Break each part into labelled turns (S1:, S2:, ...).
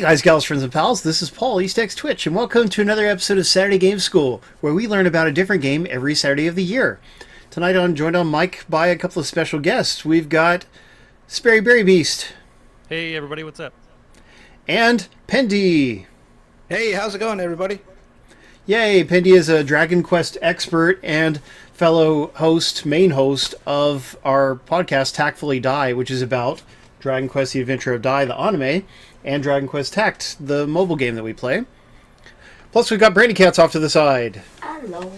S1: guys, gals, friends, and pals. This is Paul, EastXTwitch, and welcome to another episode of Saturday Game School, where we learn about a different game every Saturday of the year. Tonight I'm joined on mic by a couple of special guests. We've got SperryBerryBeast.
S2: Hey everybody, what's up?
S1: And Pendy.
S3: Hey, how's it going, everybody?
S1: Yay, Pendy is a Dragon Quest expert and fellow host, main host of our podcast, Tactfully Dai, which is about Dragon Quest: The Adventure of Dai, the anime, and Dragon Quest Tact, the mobile game that we play. Plus, we've got Brandykatz off to the side.
S4: Hello.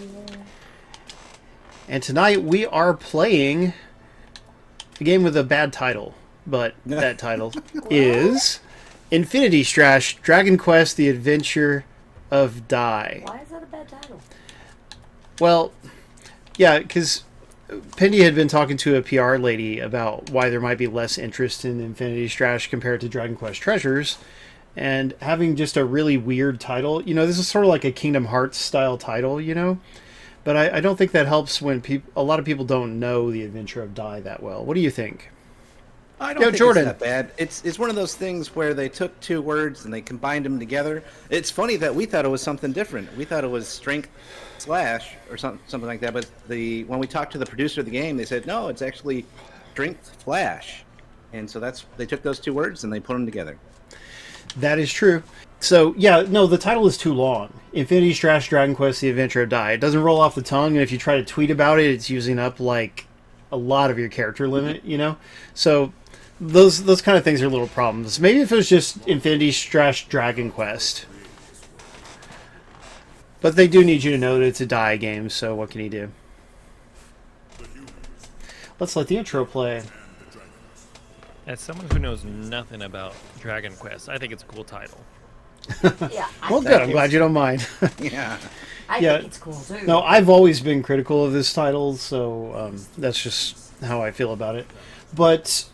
S1: And tonight we are playing a game with a bad title, but that title is Infinity Strash, Dragon Quest: The Adventure of Dai.
S4: Why is that a bad title?
S1: Well, yeah, because Pendy had been talking to a PR lady about why there might be less interest in Infinity Strash compared to Dragon Quest Treasures, and having just a really weird title. You know, this is sort of like a Kingdom Hearts style title, you know? But I don't think that helps when a lot of people don't know The Adventure of Dai that well. What do you think?
S3: I don't think
S1: Jordan.
S3: It's that bad. It's one of those things where they took two words and they combined them together. It's funny that we thought it was something different. We thought it was Strength Slash or something like that. But when we talked to the producer of the game, they said no, it's actually Strength Flash. And so they took those two words and they put them together.
S1: That is true. So, yeah, no, the title is too long. Infinity Strash, Dragon Quest: The Adventure of Dai. It doesn't roll off the tongue, and if you try to tweet about it, it's using up, like, a lot of your character limit, you know? So, those kind of things are little problems. Maybe if it was just Infinity Strash, Dragon Quest. But they do need you to know that it's a Dai game, so what can you do? Let's let the intro play.
S2: As someone who knows nothing about Dragon Quest, I think it's a cool title.
S4: Yeah.
S1: Well, good. I'm glad you don't mind.
S3: Yeah.
S4: I
S1: yeah.
S4: think it's cool too.
S1: No, I've always been critical of this title, so that's just how I feel about it. But,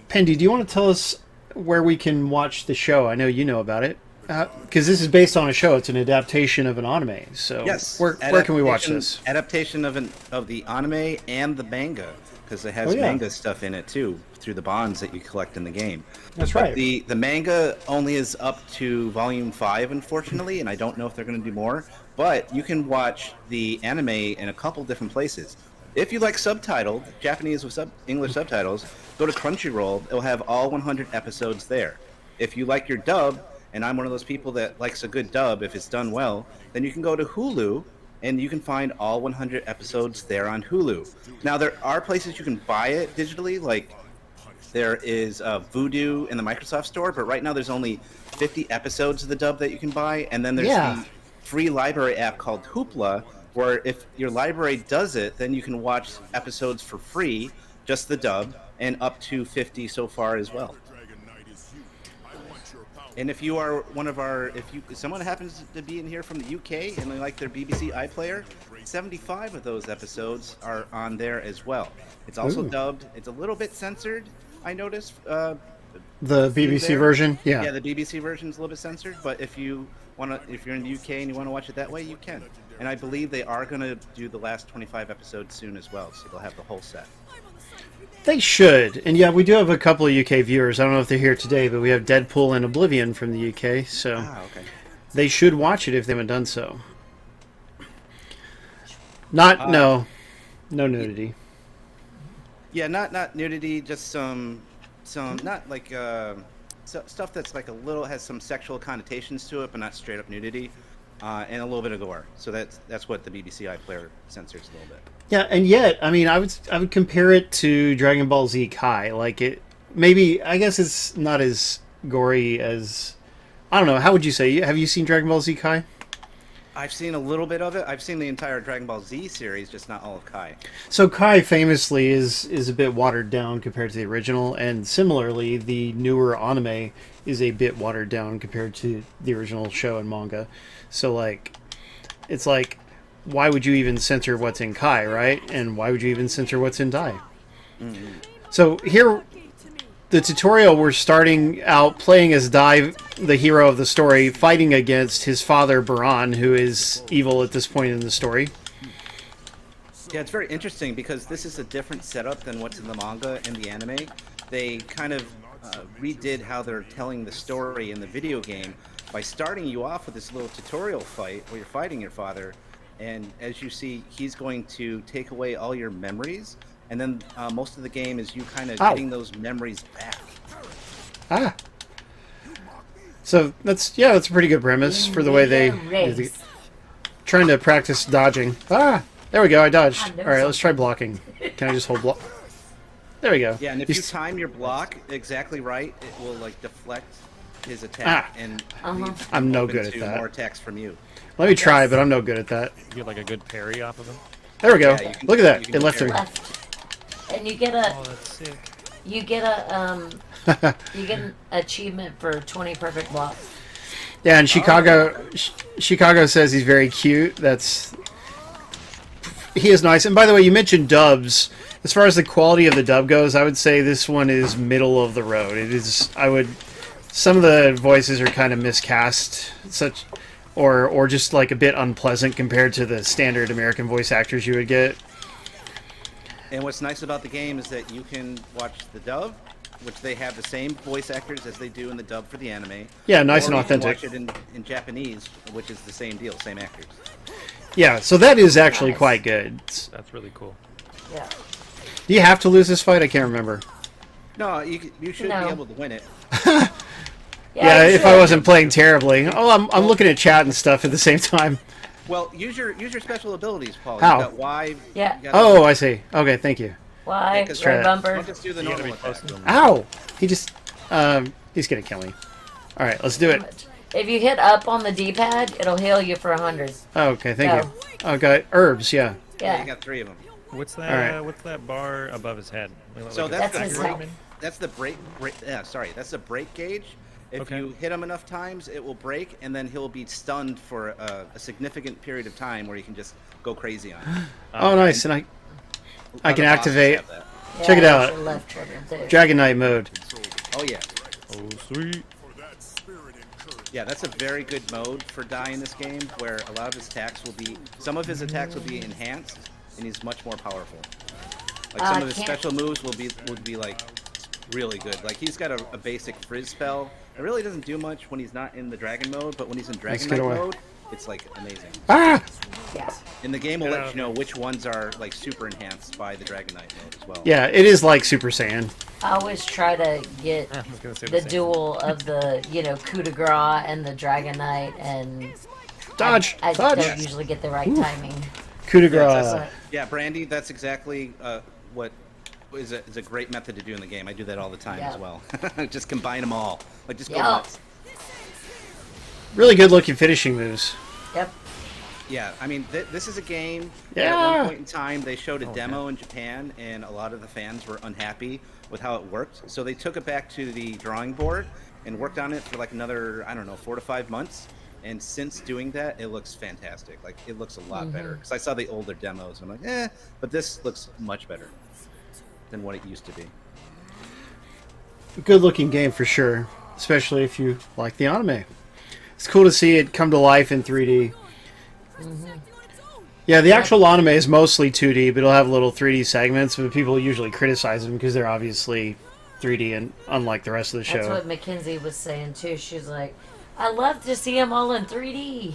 S1: Pendy, do you want to tell us where we can watch the show? I know you know about it. Because this is based on a show. It's an adaptation of an anime. So
S3: Yes.
S1: where can we watch this?
S3: Adaptation of the anime and the manga, because it has manga stuff in it too, through the bonds that you collect in the game.
S1: That's
S3: But
S1: right.
S3: The manga only is up to volume 5, unfortunately, and I don't know if they're going to do more. But you can watch the anime in a couple different places. If you like subtitled, Japanese with English subtitles, go to Crunchyroll. It'll have all 100 episodes there. If you like your dub, and I'm one of those people that likes a good dub if it's done well, then you can go to Hulu, and you can find all 100 episodes there on Hulu. Now, there are places you can buy it digitally, like there is Vudu in the Microsoft Store, but right now there's only 50 episodes of the dub that you can buy, and then there's the free library app called Hoopla, where if your library does it, then you can watch episodes for free, just the dub, and up to 50 so far as well. And if you are if someone happens to be in here from the UK and they like their BBC iPlayer, 75 of those episodes are on there as well. It's also dubbed. It's a little bit censored, I noticed.
S1: The BBC version? Yeah.
S3: Yeah, the BBC version is a little bit censored, but if you're in the UK and you want to watch it that way, you can. And I believe they are going to do the last 25 episodes soon as well, so they'll have the whole set.
S1: They should. And yeah, we do have a couple of UK viewers. I don't know if they're here today, but we have Deadpool and Oblivion from the UK, so
S3: okay.
S1: They should watch it if they haven't done so. No nudity.
S3: Yeah, not nudity, just some not like stuff that's like a little has some sexual connotations to it, but not straight up nudity, and a little bit of gore. So that's what the BBC iPlayer censors a little bit.
S1: Yeah, and yet, I mean, I would compare it to Dragon Ball Z Kai. Like I guess it's not as gory as, I don't know. How would you say? Have you seen Dragon Ball Z Kai?
S3: I've seen a little bit of it. I've seen the entire Dragon Ball Z series, just not all of Kai.
S1: So Kai famously is a bit watered down compared to the original, and similarly, the newer anime is a bit watered down compared to the original show and manga. So it's like, why would you even censor what's in Kai, right? And why would you even censor what's in Dai? Mm-hmm. So here, the tutorial, we're starting out playing as Dai, the hero of the story, fighting against his father, Baran, who is evil at this point in the story.
S3: Yeah, it's very interesting because this is a different setup than what's in the manga and the anime. They kind of redid how they're telling the story in the video game by starting you off with this little tutorial fight where you're fighting your father, and as you see, he's going to take away all your memories, and then most of the game is you kind of getting those memories back.
S1: Ah. So that's a pretty good premise for the way they trying to practice dodging. Ah, there we go. I dodged. All right, let's try blocking. Can I just hold block? There we go.
S3: Yeah, and if you time your block exactly right, it will like deflect his attack and
S1: I'm no good at that.
S3: More attacks from you.
S1: Let me try, but I'm no good at that.
S2: You get like a good parry off of him.
S1: There we go.
S3: Yeah,
S1: Look at that. It left her.
S4: And you get a
S2: Oh, that's sick.
S4: you get an achievement for 20 perfect blocks.
S1: Yeah, and Chicago says he's very cute. He is nice. And by the way, you mentioned dubs. As far as the quality of the dub goes, I would say this one is middle of the road. Some of the voices are kind of miscast, or just like a bit unpleasant compared to the standard American voice actors you would get.
S3: And what's nice about the game is that you can watch the dub, which they have the same voice actors as they do in the dub for the anime.
S1: Yeah, nice and
S3: or you can
S1: authentic.
S3: watch it in Japanese, which is the same deal, same actors.
S1: Yeah, so that is actually quite good.
S2: That's really cool.
S4: Yeah.
S1: Do you have to lose this fight? I can't remember.
S3: No, you should be able to win it.
S1: Yeah, if I wasn't playing terribly. Oh, I'm looking at chat and stuff at the same time.
S3: Well, use your special abilities, Paul.
S1: How?
S3: You got Y.
S4: Yeah.
S3: You got
S1: Oh, I see. Okay, thank you.
S4: Why?
S3: because
S4: Red bumper.
S3: Don't just do the
S2: You gotta
S3: normal
S2: be close
S3: attack.
S2: to him.
S1: Ow! He's gonna kill me. All right, let's do it.
S4: If you hit up on the D-pad, it'll heal you for 100.
S1: Oh, okay, thank you. Oh, got herbs. Yeah.
S3: Yeah,
S4: Yeah.
S3: you got 3 of them.
S2: What's that?
S1: Alright.
S2: What's that bar above his head?
S3: So
S2: Like a
S3: that's
S4: That's his
S2: dagger
S4: health.
S2: even?
S3: That's the break. That's the break gauge. If
S2: Okay.
S3: you hit him enough times, it will break, and then he'll be stunned for a significant period of time where he can just go crazy on you.
S1: Oh, nice. And I can
S3: Other bosses
S1: activate
S3: have that.
S1: Check it
S4: Yeah,
S1: out.
S4: that's your left trigger, too.
S1: Dragon Knight mode.
S3: Oh yeah,
S2: Oh, sweet.
S3: yeah. That's a very good mode for Dai in this game, where a lot of his attacks will be, some of his attacks will be enhanced, and he's much more powerful. Like some of his
S4: can't-
S3: special moves would be like really good. Like he's got a basic frizz spell. It really doesn't do much when he's not in the dragon mode, but when he's in
S1: Let's
S3: dragon
S1: get
S3: knight
S1: away.
S3: mode, it's like amazing.
S1: Ah!
S4: Yeah.
S3: And the game will
S2: Get
S3: let
S2: out.
S3: you know which ones are like super enhanced by the dragon knight mode as well.
S1: Yeah, it is like Super Saiyan.
S4: I always try to get
S2: I was gonna say
S4: the
S2: same.
S4: duel of the, coup de grace and the Dragon Knight, and
S1: Dodge!
S4: I
S1: Dodge!
S4: don't usually get the right timing.
S1: Coup de
S3: that's-
S1: grace.
S3: Yeah, Brandy, that's exactly what is a great method to do in the game. I do that all the time
S4: Yeah.
S3: as well. Just combine them all. Like just go
S4: Yep.
S3: nuts.
S1: Really good looking finishing moves.
S4: Yep.
S3: Yeah, I mean, this is a game.
S1: Yeah.
S3: At one point in time, they showed a demo in Japan, and a lot of the fans were unhappy with how it worked. So they took it back to the drawing board and worked on it for like another, 4 to 5 months. And since doing that, it looks fantastic. Like, it looks a lot better. Because I saw the older demos, and I'm like, but this looks much better than what it used to be.
S1: Good looking game for sure. Especially if you like the anime. It's cool to see it come to life in 3D. Yeah, the actual anime is mostly 2D, but it'll have little 3D segments, but people usually criticize them because they're obviously 3D and unlike the rest of the
S4: That's
S1: show.
S4: what Mackenzie was saying, too. She's like, I love to see them all in 3D.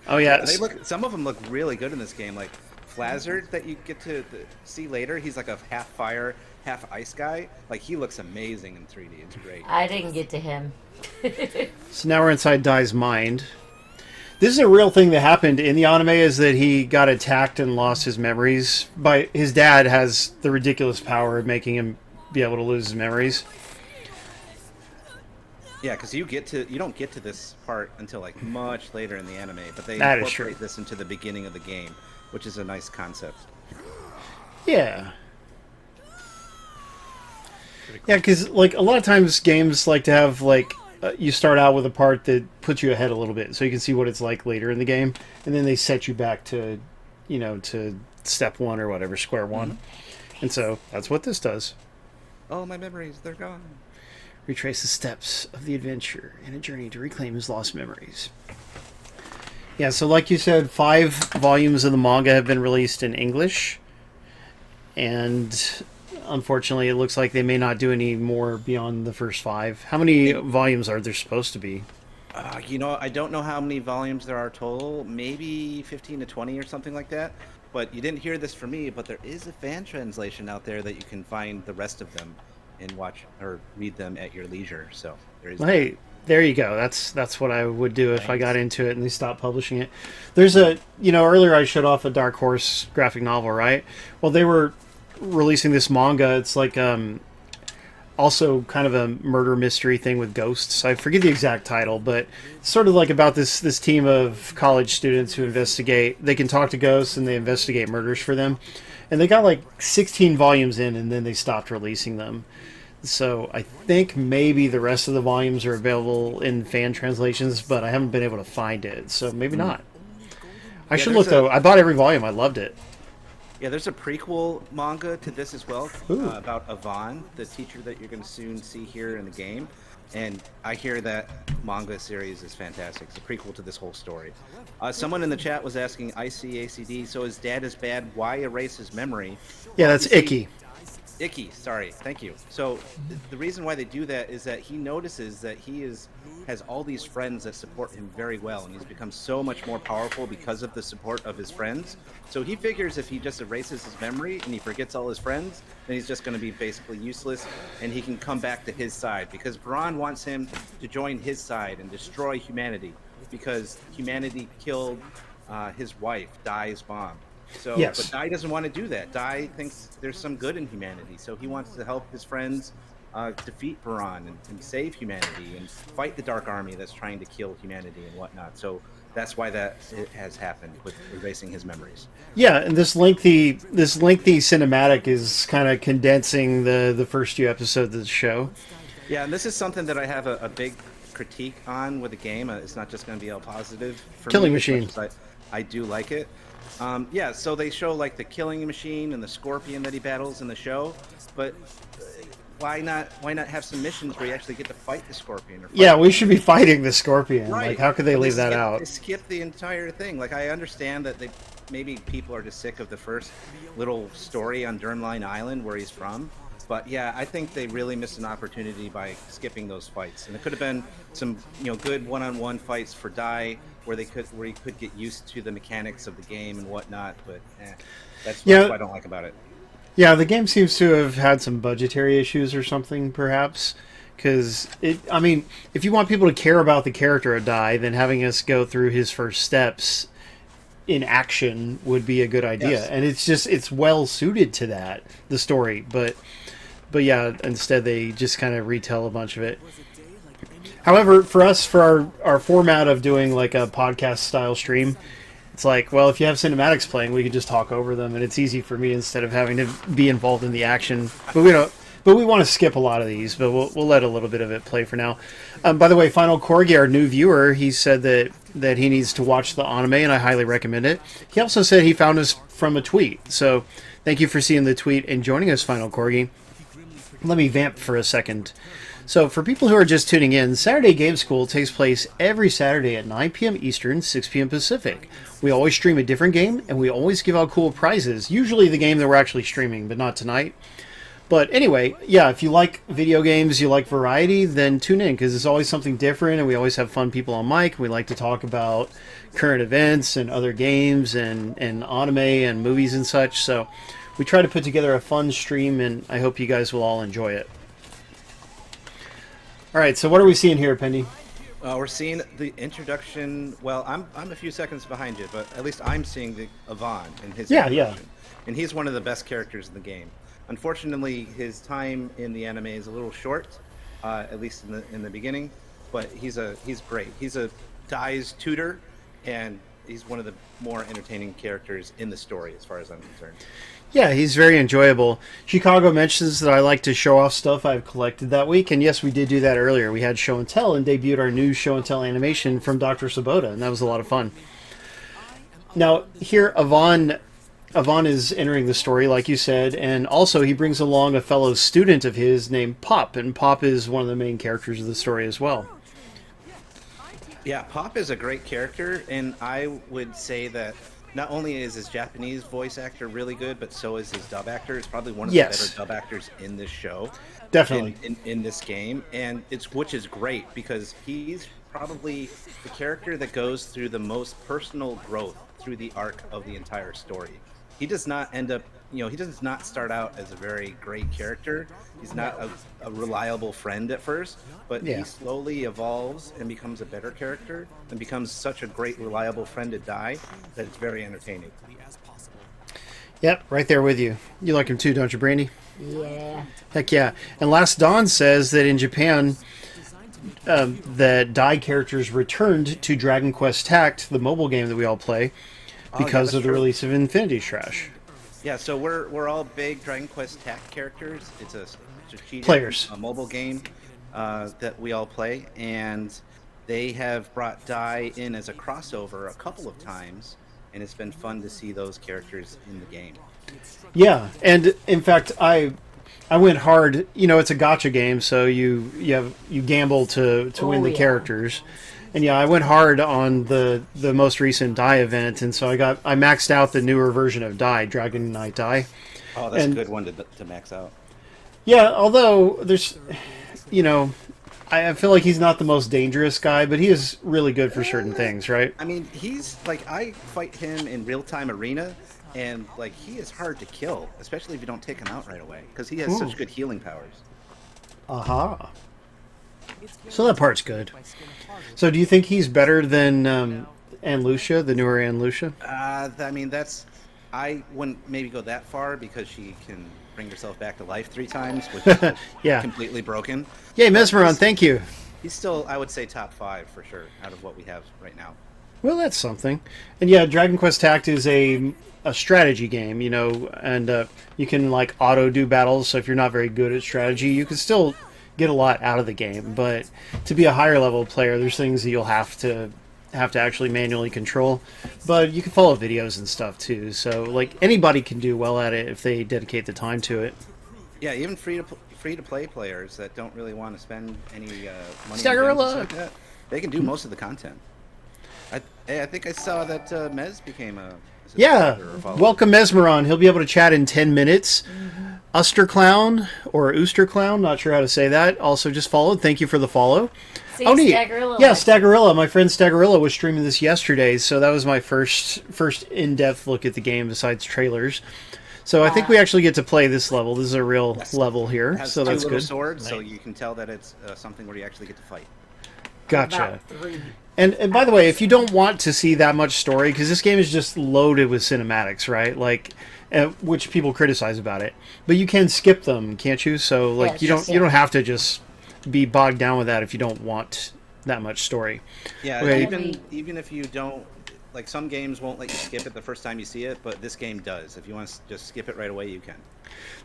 S1: Oh yeah,
S3: Some of them look really good in this game. Like Flazzard that you get to see later, he's like a half fire, half ice guy. Like he looks amazing in 3D. It's great.
S4: I didn't get to him.
S1: so now we're inside Dai's mind. This is a real thing that happened in the anime, is that he got attacked and lost his memories. By his dad has the ridiculous power of making him be able to lose his memories.
S3: Yeah, because you don't get to this part until like much later in the anime, but they
S1: That is
S3: incorporate
S1: true.
S3: this into the beginning of the game, which is a nice concept.
S1: Yeah. Yeah, because like a lot of times games like to have like you start out with a part that puts you ahead a little bit, so you can see what it's like later in the game, and then they set you back to, to step one or whatever, square one, and so that's what this does.
S3: Oh, my memories, they're gone.
S1: Retrace the steps of the adventure in a journey to reclaim his lost memories. Yeah, so like you said, 5 volumes of the manga have been released in English, and unfortunately, it looks like they may not do any more beyond the first 5. How many volumes are there supposed to be?
S3: I don't know how many volumes there are total. Maybe 15 to 20 or something like that. But you didn't hear this from me, but there is a fan translation out there that you can find the rest of them and watch or read them at your leisure. So there is.
S1: Well, hey, there you go. That's what I would do if I got into it and they stopped publishing it. There's earlier I showed off a Dark Horse graphic novel, right? Well, they were releasing this manga. It's like also kind of a murder mystery thing with ghosts. I forget the exact title, but it's sort of like about this team of college students who investigate. They can talk to ghosts and they investigate murders for them. And they got like 16 volumes in, and then they stopped releasing them. So I think maybe the rest of the volumes are available in fan translations, but I haven't been able to find it. So maybe not. I should look, though. I bought every volume. I loved it.
S3: Yeah, there's a prequel manga to this as well about Yvonne, the teacher that you're going to soon see here in the game. And I hear that manga series is fantastic. It's a prequel to this whole story. Someone in the chat was asking ICACD, so his dad is bad. Why erase his memory?
S1: Yeah, that's Icky.
S3: Icky, sorry, thank you. So the reason why they do that is that he notices that he has all these friends that support him very well, and he's become so much more powerful because of the support of his friends. So he figures if he just erases his memory and he forgets all his friends, then he's just going to be basically useless, and he can come back to his side, because Braun wants him to join his side and destroy humanity, because humanity killed his wife, Dai's mom. So,
S1: yes.
S3: But Dai doesn't want to do that. Dai thinks there's some good in humanity, so he wants to help his friends defeat Baran and save humanity and fight the Dark Army that's trying to kill humanity and whatnot. So that's why it has happened with erasing his memories.
S1: Yeah, and this lengthy cinematic is kind of condensing the first few episodes of the show.
S3: Yeah, and this is something that I have a big critique on with the game. It's not just going to be all positive for
S1: Killing
S3: me,
S1: Machine.
S3: I do like it. So they show like the killing machine and the scorpion that he battles in the show, but why not have some missions where you actually get to fight the scorpion?
S1: We should be fighting the scorpion. Right. Like, how could they leave that out?
S3: They skip the entire thing. Like, I understand that maybe people are just sick of the first little story on Durmline Island where he's from. But yeah, I think they really missed an opportunity by skipping those fights. And it could have been some, good one-on-one fights for Dai where he could get used to the mechanics of the game and whatnot. But that's what I don't like about it.
S1: Yeah, the game seems to have had some budgetary issues or something, perhaps. Because if you want people to care about the character of Dai, then having us go through his first steps in action would be a good idea. Yes. And it's well suited to that, the story. But yeah, instead they just kind of retell a bunch of it. However, for us, for our format of doing like a podcast style stream, it's like, well, if you have cinematics playing, we could just talk over them, and it's easy for me instead of having to be involved in the action. But we want to skip a lot of these, but we'll let a little bit of it play for now. By the way, Final Corgi, our new viewer, he said that he needs to watch the anime, and I highly recommend it. He also said he found us from a tweet. So thank you for seeing the tweet and joining us, Final Corgi. Let me vamp for a second. So for people who are just tuning in, Saturday Game School takes place every Saturday at 9 p.m. Eastern, 6 p.m. Pacific. We always stream a different game, and we always give out cool prizes. Usually the game that we're actually streaming, but not tonight. But anyway, yeah, if you like video games, you like variety, then tune in, because it's always something different, and we always have fun people on mic. We like to talk about current events and other games and anime and movies and such. So we try to put together a fun stream, and I hope you guys will all enjoy it. All right, so what are we seeing here, Pendy?
S3: We're seeing the introduction. Well, I'm a few seconds behind you, but at least I'm seeing the Yvonne in his introduction. And he's one of the best characters in the game. Unfortunately, his time in the anime is a little short, at least in the beginning. But he's great. He's a Dai's tutor, and he's one of the more entertaining characters in the story, as far as I'm concerned.
S1: Yeah, he's very enjoyable. Chicago mentions that I like to show off stuff I've collected that week, and yes, we did do that earlier. We had Show and Tell and debuted our new Show and Tell animation from Dr. Sabota, and that was a lot of fun. Now, here, Yvonne is entering the story, like you said, and also he brings along a fellow student of his named Pop, and Pop is one of the main characters of the story as well.
S3: Yeah, Pop is a great character, and I would say that not only is his Japanese voice actor really good, but so is his dub actor. He's probably one of the
S1: Yes.
S3: better dub actors in this show.
S1: Definitely.
S3: In this game, and which is great because he's probably the character that goes through the most personal growth through the arc of the entire story. He does not end up, he does not start out as a very great character. He's not a reliable friend at first, but
S1: Yeah.
S3: he slowly evolves and becomes a better character and becomes such a great reliable friend to Dai that it's very entertaining.
S1: Yep, right there with you. You like him too, don't you, Brandy?
S4: Yeah.
S1: Heck yeah. And Last Dawn says that in Japan, that Dai characters returned to Dragon Quest Tact, the mobile game that we all play, because
S3: that's
S1: of the
S3: true.
S1: release of Infinity Strash.
S3: Yeah, so we're all big Dragon Quest Tact characters. It's a strategic
S1: Players.
S3: a mobile game that we all play, and they have brought Dai in as a crossover a couple of times, and it's been fun to see those characters in the game.
S1: Yeah, and in fact, I went hard. It's a gacha game, so you gamble to win the
S4: yeah.
S1: characters. And yeah, I went hard on the most recent Dai event, and so I maxed out the newer version of Dai, Dragon Knight Dai.
S3: Oh, that's
S1: And-
S3: a good one to max out.
S1: Yeah, although there's, I feel like he's not the most dangerous guy, but he is really good for certain things, right?
S3: I mean, he's like, I fight him in real-time arena, and like he is hard to kill, especially if you don't take him out right away, because he has
S1: Ooh.
S3: such good healing powers.
S1: Aha. So that part's good. So do you think he's better than Ann Lucia, the newer Ann Lucia?
S3: I mean, I wouldn't maybe go that far because she can bring herself back to life 3 times, which is
S1: Yeah.
S3: completely broken.
S1: Yay, Mesmeron, thank you.
S3: He's still, I would say, top 5 for sure out of what we have right now.
S1: Well, that's something. And yeah, Dragon Quest Tact is a strategy game, and you can like auto do battles. So if you're not very good at strategy, you can still get a lot out of the game. But to be a higher level player, there's things that you'll have to actually manually control. But you can follow videos and stuff too. So like anybody can do well at it if they dedicate the time to it.
S3: Yeah, even free to play players that don't really want to spend any money on
S1: Staggerilla!
S3: games like that, they can do most of the content. I think I saw that Mez became a
S1: Yeah,
S3: subscriber or follower.
S1: welcome Mesmeron. He'll be able to chat in 10 minutes. Usterclown or Oosterclown, not sure how to say that. Also just followed. Thank you for the follow.
S4: See,
S1: Oh, neat.
S4: Staggerilla
S1: Yeah,
S4: likes-
S1: Staggerilla. My friend Staggerilla was streaming this yesterday, so that was my first in-depth look at the game besides trailers. So I think we actually get to play this level. This is a real level here,
S3: It has
S1: so
S3: two
S1: that's
S3: little
S1: good.
S3: swords, so
S2: Nice.
S3: you can tell that it's something where you actually get to fight.
S1: Gotcha.
S4: About 3.
S1: And by the way, if you don't want to see that much story, because this game is just loaded with cinematics, right? Like, which people criticize about it, but you can skip them, can't you? So like,
S4: Yeah,
S1: you don't have to just be bogged down with that if you don't want that much story.
S3: Yeah,
S1: Okay.
S3: even if you don't, like some games won't let you skip it the first time you see it, but this game does. If you want to just skip it right away, you can.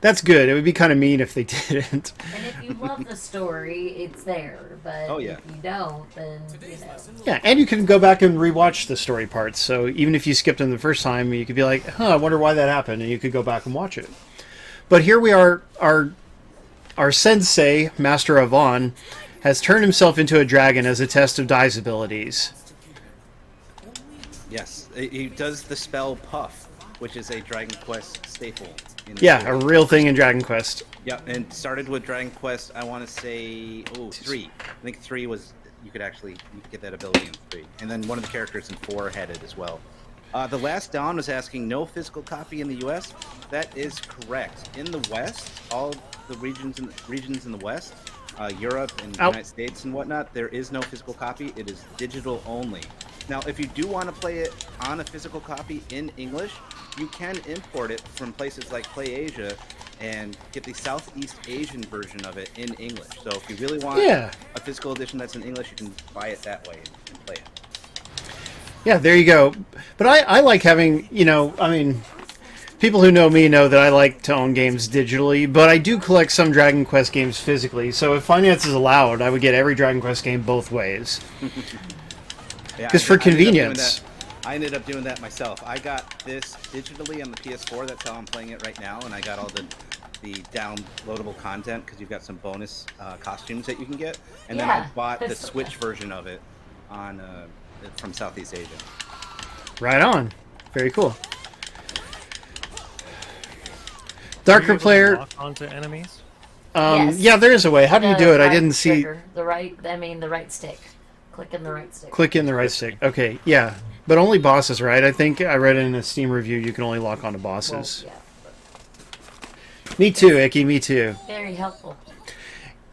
S1: That's good. It would be kind of mean if they didn't.
S4: And if you love the story, it's there. But
S3: Oh, yeah.
S4: if you don't, then,
S1: Yeah, and you can go back and rewatch the story parts. So even if you skipped them the first time, you could be like, "Huh, I wonder why that happened," and you could go back and watch it. But here we are. Our sensei, Master Avon, has turned himself into a dragon as a test of Dai's abilities.
S3: Yes, he does the spell Puff, which is a Dragon Quest staple. In the
S1: Yeah, a
S3: series.
S1: real thing in Dragon Quest.
S3: Yeah, and started with Dragon Quest. I want to say 3. I think 3 was you could get that ability in 3, and then one of the characters in 4 had it as well. The Last Dawn was asking no physical copy in the U.S. That is correct. In the West, all the regions in the West, Europe and the
S1: Ow.
S3: United States and whatnot, there is no physical copy. It is digital only. Now, if you do want to play it on a physical copy in English, you can import it from places like PlayAsia and get the Southeast Asian version of it in English. So if you really want
S1: Yeah.
S3: a physical edition that's in English, you can buy it that way and play it.
S1: Yeah, there you go. But I like having, people who know me know that I like to own games digitally, but I do collect some Dragon Quest games physically. So if finances allowed, I would get every Dragon Quest game both ways.
S3: Yeah,
S1: 'Cause for
S3: I ended up doing
S1: convenience.
S3: that. I ended up doing that myself. I got this digitally on the PS4. That's how I'm playing it right now, and I got all the downloadable content because you've got some bonus costumes that you can get. And then I
S4: Yeah,
S3: bought the
S4: that's-
S3: Switch version of it on from Southeast Asia.
S1: Right on. Very cool.
S2: Are you
S1: Darker
S2: able to
S1: player.
S2: lock onto enemies?
S4: Yes.
S1: Yeah, there is a way. How do you
S4: The
S1: do it? I
S4: right
S1: didn't see.
S4: trigger, the right stick. Click in the right stick.
S1: Click in the right stick. Okay, yeah. But only bosses, right? I think I read in a Steam review you can only lock onto
S4: Well,
S1: bosses.
S4: yeah.
S1: Me too, Icky, me too.
S4: Very helpful.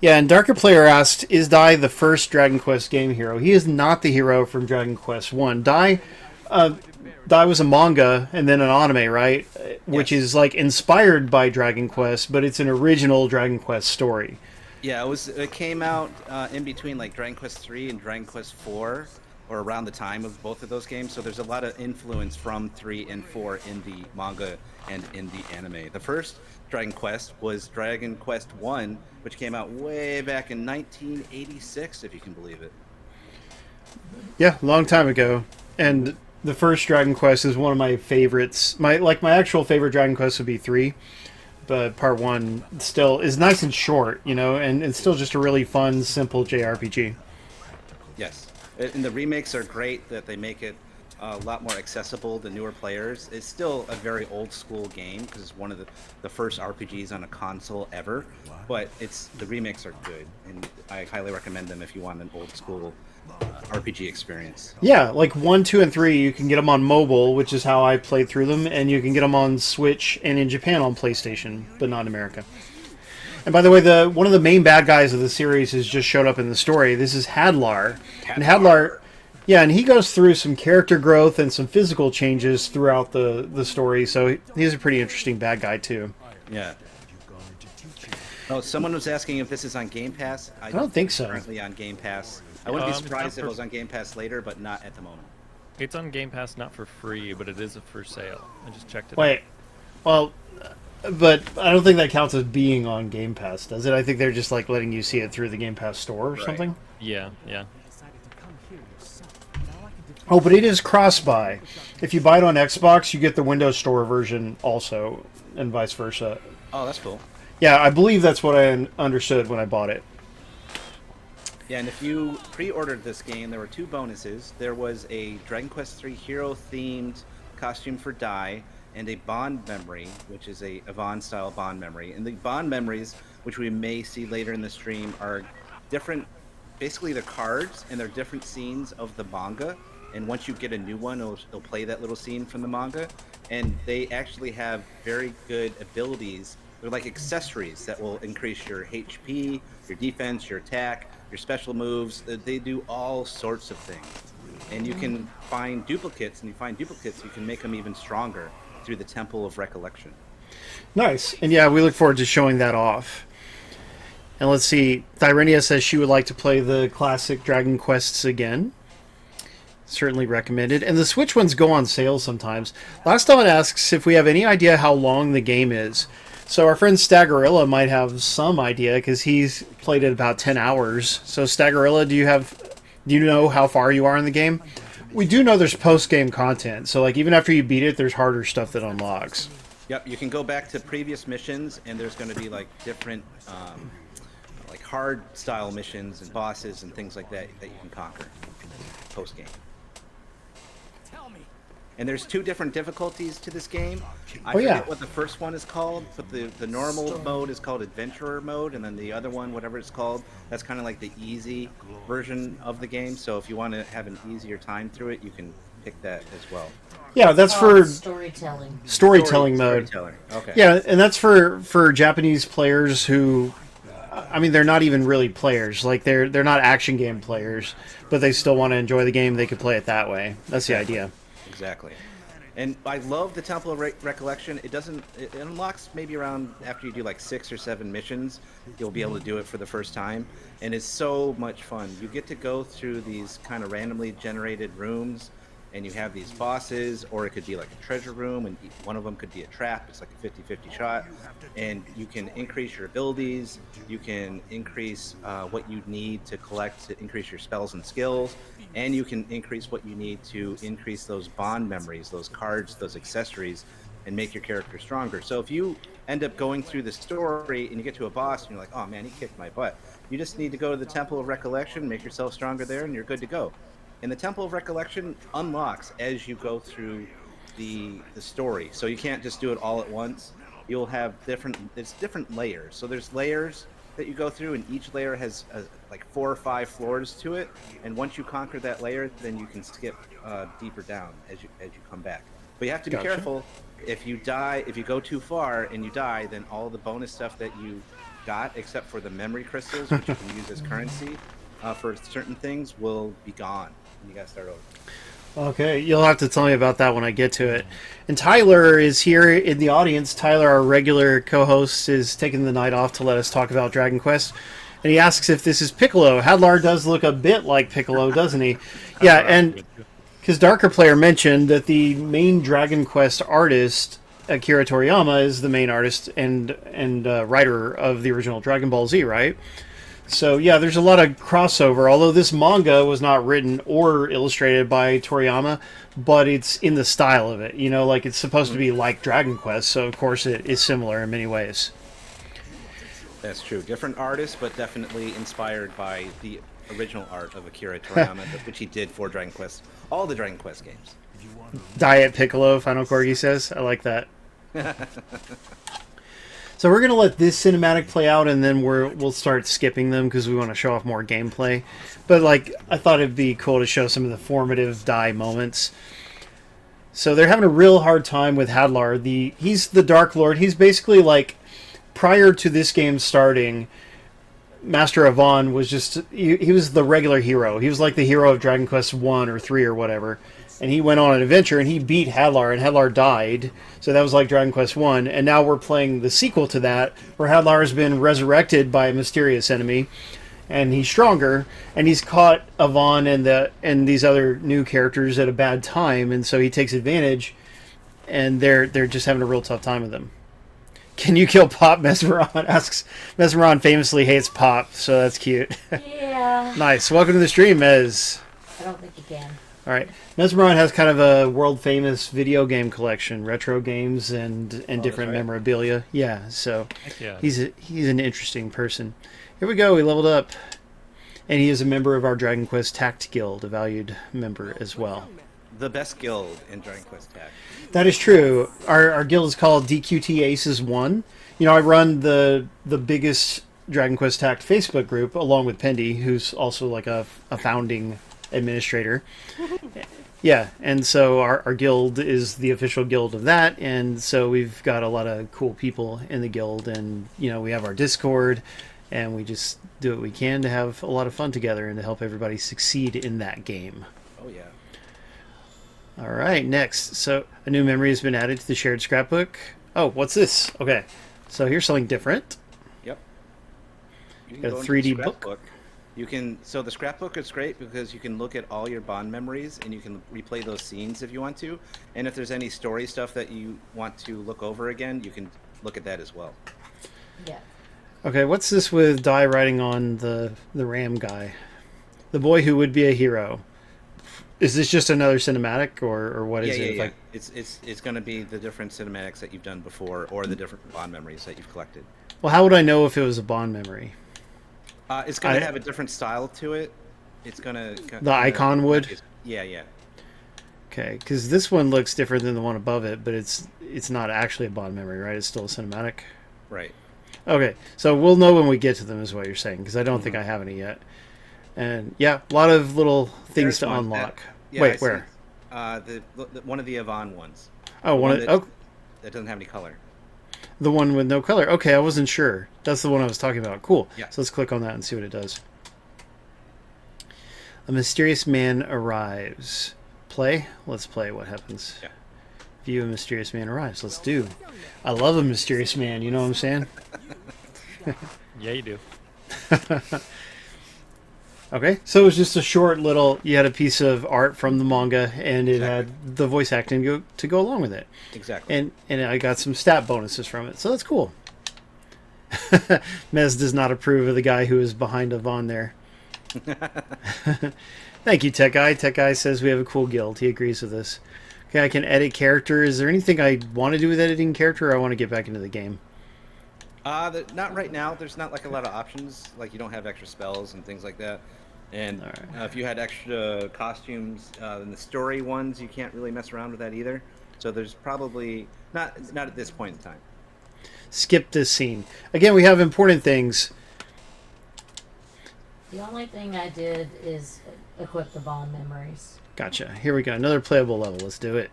S1: Yeah, and Darker Player asked, is Dai the first Dragon Quest game hero? He is not the hero from Dragon Quest 1. Dai was a manga and then an anime, right? Which
S3: Yes.
S1: is like inspired by Dragon Quest, but it's an original Dragon Quest story.
S3: Yeah, it came out in between like Dragon Quest 3 and Dragon Quest 4, or around the time of both of those games. So there's a lot of influence from 3 and 4 in the manga and in the anime. The first Dragon Quest was Dragon Quest 1, which came out way back in 1986, if you can believe it.
S1: Yeah, long time ago. And the first Dragon Quest is one of my favorites. My actual favorite Dragon Quest would be 3. But part 1 still is nice and short, and it's still just a really fun, simple JRPG.
S3: Yes, and the remakes are great that they make it a lot more accessible to newer players. It's still a very old school game because it's one of the first RPGs on a console ever, but the remakes are good, and I highly recommend them if you want an old school RPG experience.
S1: Yeah, like 1, 2, and 3, you can get them on mobile, which is how I played through them, and you can get them on Switch and in Japan on PlayStation, but not in America. And by the way, one of the main bad guys of the series has just showed up in the story. This is Hadlar. And Hadlar, yeah, and he goes through some character growth and some physical changes throughout the story, so he's a pretty interesting bad guy, too.
S3: Yeah. Oh, someone was asking if this is on Game Pass. I
S1: don't think so.
S3: Currently on Game Pass. I wouldn't be
S2: It's
S3: surprised
S2: not
S3: if it was on Game Pass later, but not at the moment.
S2: It's on Game Pass, not for free, but it is for sale. I just checked it
S1: Wait, well, but I don't think that counts as being on Game Pass, does it? I think they're just like letting you see it through the Game Pass store or
S3: Right.
S1: something.
S2: out. Yeah.
S1: Oh, but it is cross-buy. If you buy it on Xbox, you get the Windows Store version also, and vice versa.
S3: Oh, that's cool.
S1: Yeah, I believe that's what I understood when I bought it.
S3: Yeah, and if you pre-ordered this game, there were 2 bonuses. There was a Dragon Quest III hero-themed costume for Dai, and a Bond memory, which is a Yvonne-style Bond memory. And the Bond memories, which we may see later in the stream, are different. Basically, they're cards, and they're different scenes of the manga. And once you get a new one, it'll play that little scene from the manga. And they actually have very good abilities. They're like accessories that will increase your HP, your defense, your attack, your special moves. They do all sorts of things. And you can find duplicates, and you can make them even stronger through the Temple of Recollection.
S1: Nice. And yeah, we look forward to showing that off. And let's see, Thyrenia says she would like to play the classic Dragon Quests again. Certainly recommended. And the Switch ones go on sale sometimes. Last one asks if we have any idea how long the game is. So our friend Staggerilla might have some idea because he's played it about 10 hours. So Staggerilla, do you know how far you are in the game? We do know there's post-game content. So like even after you beat it, there's harder stuff that unlocks.
S3: Yep, you can go back to previous missions, and there's going to be like different, like hard style missions and bosses and things like that that you can conquer post game. And there's 2 different difficulties to this game. I forget what the first one is called, but the normal mode is called Adventurer mode, and then the other one, whatever it's called, that's kind of like the easy version of the game. So if you want to have an easier time through it, you can pick that as well.
S1: Yeah, that's for
S4: storytelling.
S1: Storytelling mode.
S3: Storytelling. Okay.
S1: Yeah, and that's for Japanese players who, I mean, they're not even really players. Like they're not action game players, but they still want to enjoy the game. They could play it that way. That's the idea.
S3: Exactly. And I love the Temple of Recollection. It unlocks maybe around after you do like 6 or 7 missions, you'll be able to do it for the first time. And it's so much fun. You get to go through these kind of randomly generated rooms, and you have these bosses, or it could be like a treasure room, and one of them could be a trap. It's like a 50-50 shot. And you can increase your abilities. You can increase what you need to collect to increase your spells and skills. And you can increase what you need to increase those bond memories, those cards, those accessories, and make your character stronger. So if you end up going through the story and you get to a boss and you're like, oh man, he kicked my butt, you just need to go to the Temple of Recollection, make yourself stronger there, and you're good to go. And the Temple of Recollection unlocks as you go through the story. So you can't just do it all at once. You'll have different layers. So there's layers that you go through, and each layer has like 4 or 5 floors to it. And once you conquer that layer, then you can skip deeper down as you come back. But you have to be careful. If you die, if you go too far and you die, then all the bonus stuff that you got, except for the memory crystals, which you can use as currency for certain things, will be gone. And you gotta start over.
S1: Okay, you'll have to tell me about that when I get to it. And Tyler is here in the audience. Tyler, our regular co-host, is taking the night off to let us talk about Dragon Quest. And he asks if this is Piccolo. Hadlar does look a bit like Piccolo, doesn't he? Yeah, and because Darker Player mentioned that the main Dragon Quest artist, Akira Toriyama, is the main artist and writer of the original Dragon Ball Z, right? So, yeah, there's a lot of crossover, although this manga was not written or illustrated by Toriyama, but it's in the style of it. You know, like, it's supposed to be like Dragon Quest, so, of course, it is similar in many ways.
S3: That's true. Different artists, but definitely inspired by the original art of Akira Toriyama, which he did for Dragon Quest, all the Dragon Quest games.
S1: Diet Piccolo, Final Corgi says. I like that. So we're going to let this cinematic play out, and then we'll start skipping them because we want to show off more gameplay. But, like, I thought it'd be cool to show some of the formative Dai moments. So they're having a real hard time with Hadlar. He's the Dark Lord. He's basically, like, prior to this game starting, Master Avon was just... He was the regular hero. He was like the hero of Dragon Quest 1 or 3 or whatever. And he went on an adventure, and he beat Hadlar, and Hadlar died. So that was like Dragon Quest 1. And now we're playing the sequel to that, where Hadlar has been resurrected by a mysterious enemy, and he's stronger, and he's caught Avon and these other new characters at a bad time, and so he takes advantage, and they're just having a real tough time with him. Can you kill Pop? Mesmeron asks. Mesmeron famously hates Pop, so that's cute.
S4: Yeah.
S1: Nice. Welcome to the stream, Mez.
S4: I don't think you can.
S1: All right. Mesmeron has kind of a world-famous video game collection, retro games and different memorabilia. Yeah, so he's an interesting person. Here we go. We leveled up. And he is a member of our Dragon Quest Tact Guild, a valued member as well.
S3: The best guild in Dragon Quest Tact.
S1: That is true. Our guild is called DQT Aces 1. You know, I run the biggest Dragon Quest Tact Facebook group, along with Pendy, who's also like a founding administrator. Yeah, and so our guild is the official guild of that, and so we've got a lot of cool people in the guild, and you know, we have our Discord, and we just do what we can to have a lot of fun together and to help everybody succeed in that game.
S3: Oh yeah.
S1: All right, next. So a new memory has been added to the shared scrapbook. Oh, what's this? Okay, so here's something different.
S3: Yep. You
S1: got a 3D book.
S3: You can, so the scrapbook is great because you can look at all your Bond memories and you can replay those scenes if you want to. And if there's any story stuff that you want to look over again, you can look at that as well.
S4: Yeah.
S1: Okay, what's this with Dai writing on the Ram guy? The boy who would be a hero. Is this just another cinematic or what is it?
S3: Yeah. It's going to be the different cinematics that you've done before or the different Bond memories that you've collected.
S1: Well, how would I know if it was a Bond memory?
S3: It's going to have a different style to it. It's going to...
S1: The icon would?
S3: Yeah.
S1: Okay, because this one looks different than the one above it, but it's not actually a Bond memory, right? It's still a cinematic?
S3: Right.
S1: Okay, so we'll know when we get to them is what you're saying, because I don't think I have any yet. And, yeah, a lot of little things to unlock. Wait, where?
S3: The one of the Avon ones.
S1: Oh,
S3: that doesn't have any color.
S1: The one with no color. Okay, I wasn't sure. That's the one I was talking about. Cool.
S3: Yeah.
S1: So let's click on that and see what it does. A mysterious man arrives. Play? Let's play. What happens?
S3: Yeah.
S1: View a mysterious man arrives. Let's do. I love a mysterious man. You know what I'm saying?
S2: Yeah, you do.
S1: Okay, so it was just a short little... You had a piece of art from the manga, and it had the voice acting to go along with it.
S3: Exactly.
S1: And I got some stat bonuses from it, so that's cool. Mez does not approve of the guy who is behind Avon there. Thank you, Tech Guy. Tech Guy says we have a cool guild. He agrees with this. Okay, I can edit character. Is there anything I want to do with editing character, or I want to get back into the game?
S3: Not right now. There's not like a lot of options. Like you don't have extra spells and things like that. And
S1: Right.
S3: if you had extra costumes in the story ones, you can't really mess around with that either. So there's probably not at this point in time.
S1: Skip this scene. Again, we have important things.
S4: The only thing I did is equip the bond memories.
S1: Gotcha. Here we go. Another playable level. Let's do it.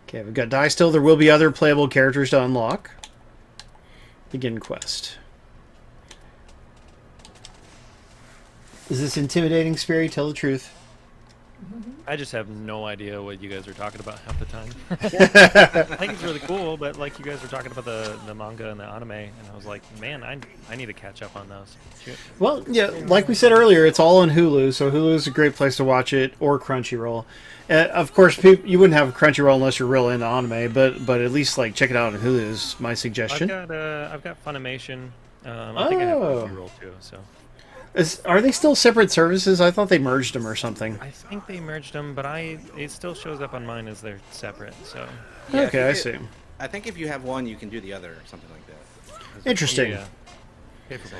S1: Okay, we've got Dai still. There will be other playable characters to unlock. Begin quest. Is this intimidating, Sperry? Tell the truth.
S2: I just have no idea what you guys are talking about half the time. I think it's really cool, but like you guys were talking about the manga and the anime, and I was like, man, I need to catch up on those. Shoot.
S1: Well, yeah, like we said earlier, it's all on Hulu, so Hulu is a great place to watch it, or Crunchyroll. Of course, you wouldn't have Crunchyroll unless you're real into anime, but at least like check it out on Hulu is my suggestion.
S2: I've got Funimation. I think I have Crunchyroll too. So.
S1: Are they still separate services? I thought they merged them or something.
S2: I think they merged them, but it still shows up on mine as they're separate. So.
S3: Yeah,
S1: okay, I see.
S3: I think if you have one, you can do the other, or something like that.
S1: Interesting.
S2: Yeah. Okay, for both.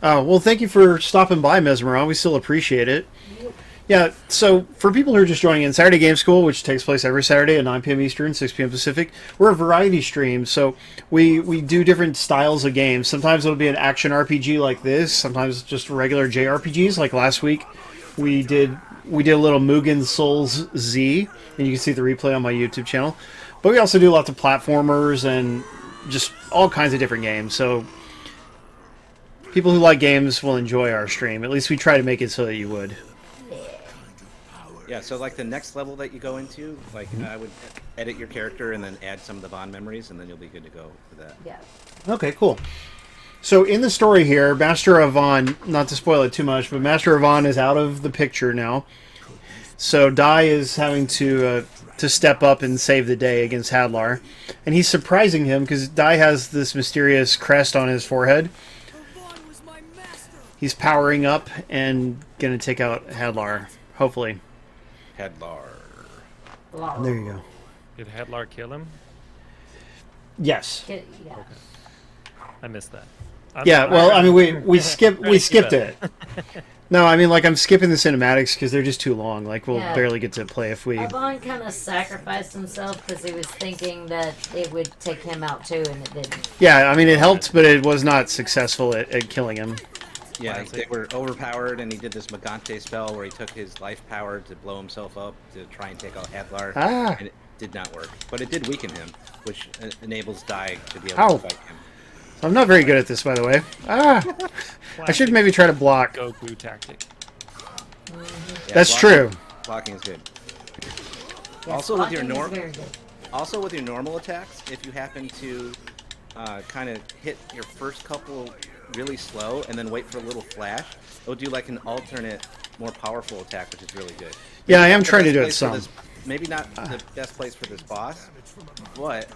S1: Oh, well, thank you for stopping by, Mesmeron. We still appreciate it. Yeah, so for people who are just joining in, Saturday Game School, which takes place every Saturday at 9 p.m. Eastern, 6 p.m. Pacific, we're a variety stream, so we do different styles of games. Sometimes it'll be an action RPG like this, sometimes just regular JRPGs, like last week we did a little Mugen Souls Z, and you can see the replay on my YouTube channel. But we also do lots of platformers and just all kinds of different games, so people who like games will enjoy our stream. At least we try to make it so that you would.
S3: Yeah, so like the next level that you go into, like I would edit your character and then add some of the bond memories, and then you'll be good to go for that.
S4: Yeah.
S1: Okay, cool. So in the story here, Master Avon, not to spoil it too much, but Master Avon is out of the picture now. So Dai is having to step up and save the day against Hadlar. And he's surprising him because Dai has this mysterious crest on his forehead. He's powering up and going to take out Hadlar, hopefully.
S3: Hadlar.
S1: There you go.
S2: Did Hadlar kill him?
S1: Yes.
S4: Yeah.
S2: Okay. I missed that.
S1: Yeah, well, I mean, we skipped
S2: that.
S1: it. No, I mean, like, I'm skipping the cinematics because they're just too long. Like, we'll
S4: Yeah.
S1: barely get to play if we...
S4: Avon kind of sacrificed himself because he was thinking that it would take him out too, and it didn't.
S1: Yeah, I mean, it helped, but it was not successful at killing him.
S3: Yeah, they were overpowered, and he did this Magante spell where he took his life power to blow himself up to try and take out Hadlar, and it did not work. But it did weaken him, which enables Dai to be able to fight him.
S1: I'm not very good at this, by the way. I should maybe try to block.
S2: Goku tactic.
S3: Yeah,
S1: That's true.
S3: Blocking is good.
S4: Yeah,
S3: Also with your
S4: blocking is very good.
S3: with your normal attacks, if you happen to kind of hit your first couple really slow and then wait for a little flash, it'll do like an alternate, more powerful attack, which is really good.
S1: Yeah, I am trying to do it some.
S3: Maybe not the best place for this boss, but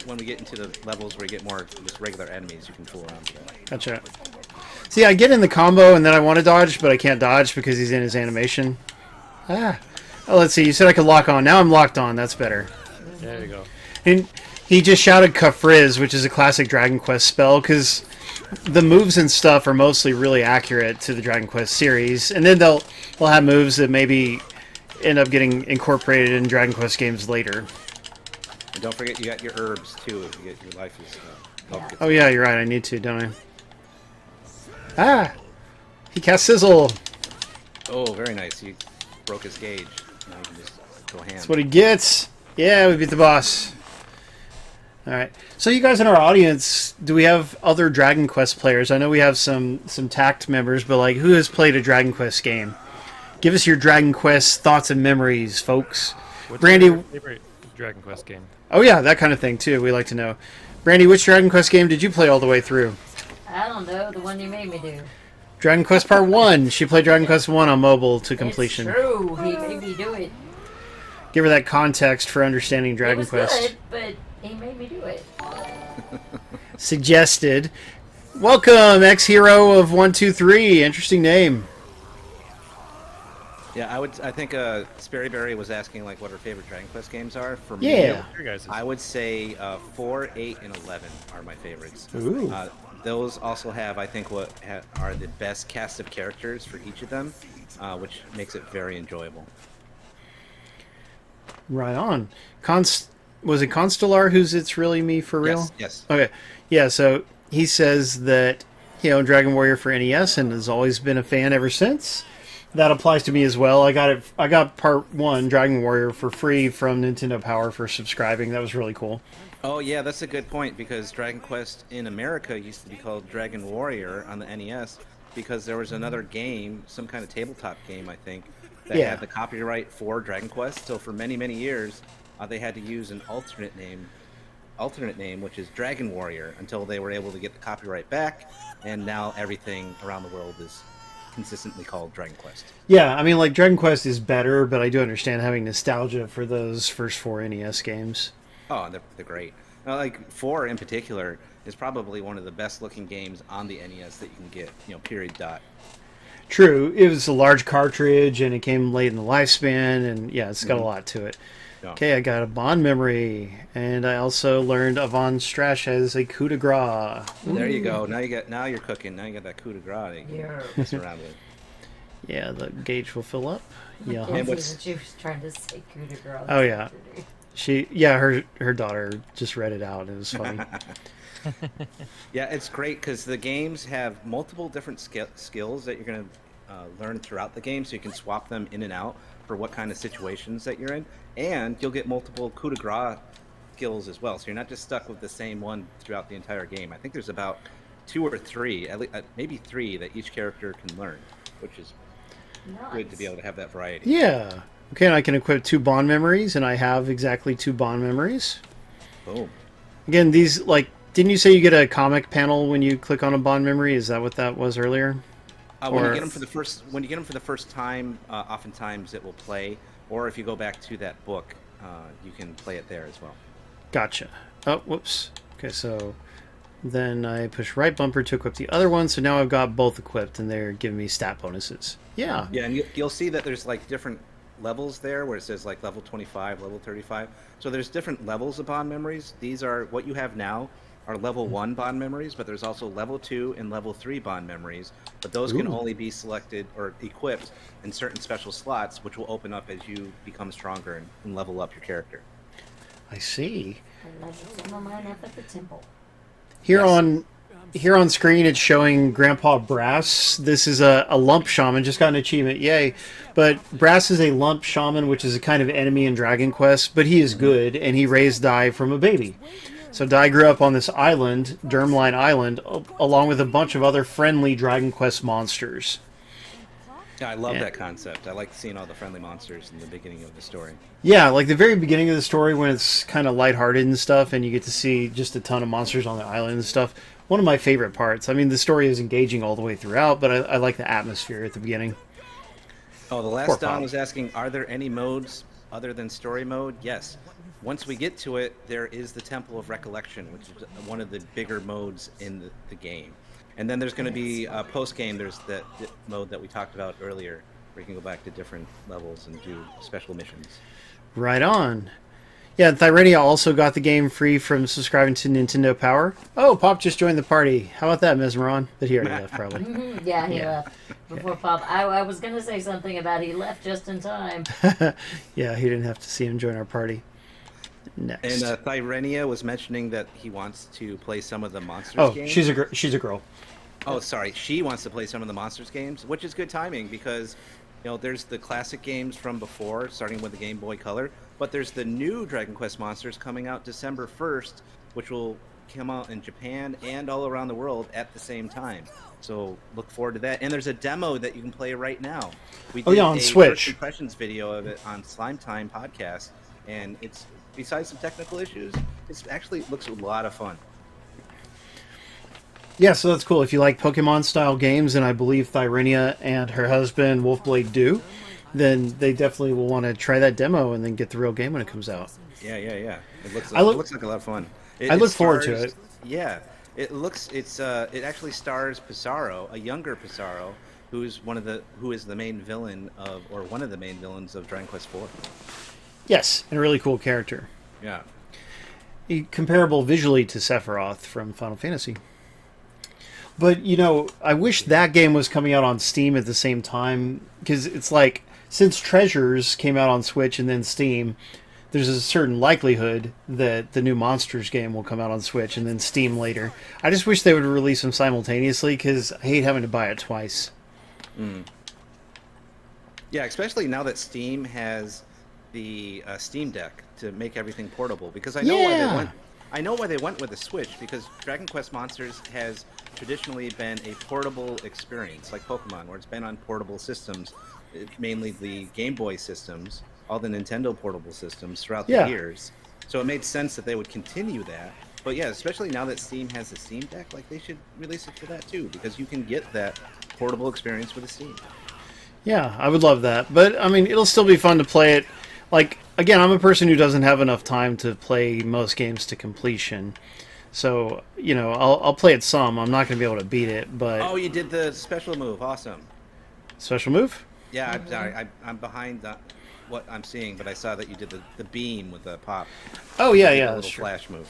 S3: when we get into the levels where you get more just regular enemies, you can fool around with that.
S1: Gotcha. See, I get in the combo and then I want to dodge, but I can't dodge because he's in his animation. Oh, let's see. You said I could lock on. Now I'm locked on. That's better.
S2: There you go.
S1: And he just shouted Kafriz, which is a classic Dragon Quest spell, because the moves and stuff are mostly really accurate to the Dragon Quest series. And then they'll have moves that maybe end up getting incorporated in Dragon Quest games later.
S3: And don't forget, you got your herbs too. If you get your life is.
S1: Oh yeah, you're right. I need to, don't I? He cast Sizzle.
S3: Oh, very nice. You broke his gauge. Now you can just go ham.
S1: That's what he gets. Yeah, we beat the boss. All right. So you guys in our audience, do we have other Dragon Quest players? I know we have some TACT members, but like, who has played a Dragon Quest game? Give us your Dragon Quest thoughts and memories, folks.
S2: What's
S1: Brandy,
S2: your favorite Dragon Quest game?
S1: Oh yeah, that kind of thing too. We like to know. Brandy, which Dragon Quest game did you play all the way through?
S4: I don't know, the one you made me do.
S1: Dragon Quest Part 1. She played Dragon Quest 1 on mobile to completion.
S4: It's true, he made me do it.
S1: Give her that context for understanding Dragon
S4: It was
S1: Quest.
S4: good, but he made me do it.
S1: Suggested. Welcome, ex-hero of 123. Interesting name.
S3: Yeah, I think SperryBerry was asking like what her favorite Dragon Quest games are. For me,
S1: Yeah.
S2: Your guys'
S3: I would say 4, 8, and 11 are my favorites.
S1: Ooh.
S3: Those also have, I think, are the best cast of characters for each of them, which makes it very enjoyable.
S1: Right on. Was it Constellar who's It's Really Me for real?
S3: Yes, yes.
S1: Okay. Yeah, so he says that he owned Dragon Warrior for NES and has always been a fan ever since. That applies to me as well. I got part 1, Dragon Warrior, for free from Nintendo Power for subscribing. That was really cool.
S3: Oh yeah, that's a good point because Dragon Quest in America used to be called Dragon Warrior on the NES because there was another game, some kind of tabletop game, I think, that
S1: Yeah.
S3: had the copyright for Dragon Quest. So for many, many years, they had to use an alternate name, which is Dragon Warrior, until they were able to get the copyright back, and now everything around the world is consistently called Dragon Quest.
S1: Yeah, I mean, like, Dragon Quest is better, but I do understand having nostalgia for those first 4 NES games.
S3: Oh, they're great. Like 4 in particular is probably one of the best looking games on the NES that you can get. Period. Dot.
S1: True, it was a large cartridge, and it came late in the lifespan, and yeah, it's got a lot to it.
S3: Yeah.
S1: Okay, I got a Bond memory, and I also learned Avon Strash has a coup de grace.
S3: There you go. Now you're cooking. Now you got that coup de grace.
S4: Yeah.
S3: Mess around with.
S1: Yeah, the gauge will fill up. Yeah.
S4: I
S3: And
S4: can
S3: what's-
S4: see that she was trying to say coup de grace.
S1: Oh, yeah. Her daughter just read it out, and it was funny.
S3: Yeah, it's great because the games have multiple different skills that you're going to learn throughout the game, so you can swap them in and out for what kind of situations that you're in, and you'll get multiple coup de grace skills as well. So you're not just stuck with the same one throughout the entire game. I think there's about 2 or 3, maybe 3 that each character can learn, which is good to be able to have that variety.
S1: Yeah. Okay, and I can equip 2 Bond memories, and I have exactly 2 Bond memories.
S3: Boom.
S1: Again, these, like, didn't you say you get a comic panel when you click on a Bond memory? Is that what that was earlier?
S3: When you get them for the first time, oftentimes it will play, or if you go back to that book, you can play it there as well.
S1: Gotcha. Oh, whoops. Okay, so then I push right bumper to equip the other one, so now I've got both equipped, and they're giving me stat bonuses. Yeah.
S3: Yeah, and you'll see that there's like different levels there, where it says like level 25, level 35. So there's different levels of bond memories. These are what you have now are level 1 bond memories, but there's also level 2 and level 3 bond memories. But those can only be selected or equipped in certain special slots, which will open up as you become stronger and level up your character.
S1: I see.
S4: I leveled some of mine up at the temple.
S1: Here
S3: Yes.
S1: here on screen, it's showing Grandpa Brass. This is a lump shaman. Just got an achievement. Yay. But Brass is a lump shaman, which is a kind of enemy in Dragon Quest, but he is good, and he raised Dai from a baby. So Dai grew up on this island, Dermline Island, along with a bunch of other friendly Dragon Quest monsters.
S3: Yeah, I love
S1: Yeah.
S3: that concept. I like seeing all the friendly monsters in the beginning of the story.
S1: Yeah, like the very beginning of the story when it's kind of lighthearted and stuff, and you get to see just a ton of monsters on the island and stuff. One of my favorite parts. I mean, the story is engaging all the way throughout, but I like the atmosphere at the beginning.
S3: Oh, the
S1: Poor
S3: last Don
S1: Pop.
S3: was asking, are there any modes other than story mode? Yes. Once we get to it, there is the Temple of Recollection, which is one of the bigger modes in the game. And then there's going to be post-game, there's that mode that we talked about earlier, where you can go back to different levels and do special missions.
S1: Right on. Yeah, Thyrenia also got the game free from subscribing to Nintendo Power. Oh, Pop just joined the party. How about that, Mesmeron? But he already left, probably.
S4: Yeah, he
S1: Yeah.
S4: left before Pop. I was going to say something about he left just in time.
S1: Yeah, he didn't have to see him join our party. Next.
S3: And Thyrenia was mentioning that he wants to play some of the Monsters games.
S1: she's a girl.
S3: Oh, sorry. She wants to play some of the Monsters games, which is good timing because, there's the classic games from before, starting with the Game Boy Color, but there's the new Dragon Quest Monsters coming out December 1st, which will come out in Japan and all around the world at the same time. So look forward to that. And there's a demo that you can play right now. We did
S1: on
S3: a
S1: Switch.
S3: first impressions video of it on Slime Time podcast, and it's, besides some technical issues, it actually looks a lot of fun.
S1: Yeah, so that's cool. If you like Pokemon-style games, and I believe Thyrenia and her husband, Wolfblade, do, then they definitely will want to try that demo and then get the real game when it comes out.
S3: Yeah. It looks
S1: I
S3: like,
S1: look-
S3: it looks like a lot of fun.
S1: I look forward to it.
S3: Yeah, it actually stars Pissarro, a younger Pissarro, who is the main villain or one of the main villains of Dragon Quest IV.
S1: Yes, and a really cool character.
S3: Yeah.
S1: Comparable visually to Sephiroth from Final Fantasy. But, I wish that game was coming out on Steam at the same time, because it's like, since Treasures came out on Switch and then Steam, there's a certain likelihood that the new Monsters game will come out on Switch and then Steam later. I just wish they would release them simultaneously because I hate having to buy it twice.
S3: Yeah, especially now that Steam has the Steam Deck to make everything portable. Because I know why they went with the Switch, because Dragon Quest Monsters has traditionally been a portable experience, like Pokemon, where it's been on portable systems, mainly the Game Boy systems, all the Nintendo portable systems throughout the years. So it made sense that they would continue that. But yeah, especially now that Steam has the Steam Deck, like they should release it for that too, because you can get that portable experience with the Steam.
S1: Yeah, I would love that. But, I mean, it'll still be fun to play it. Like, again, I'm a person who doesn't have enough time to play most games to completion. So, you know, I'll play it some. I'm not going to be able to beat it, but...
S3: Oh, you did the special move. Awesome.
S1: Special move?
S3: Yeah, I'm sorry. I'm behind what I'm seeing, but I saw that you did the beam with the pop.
S1: Oh, yeah,
S3: a
S1: yeah.
S3: little flash move.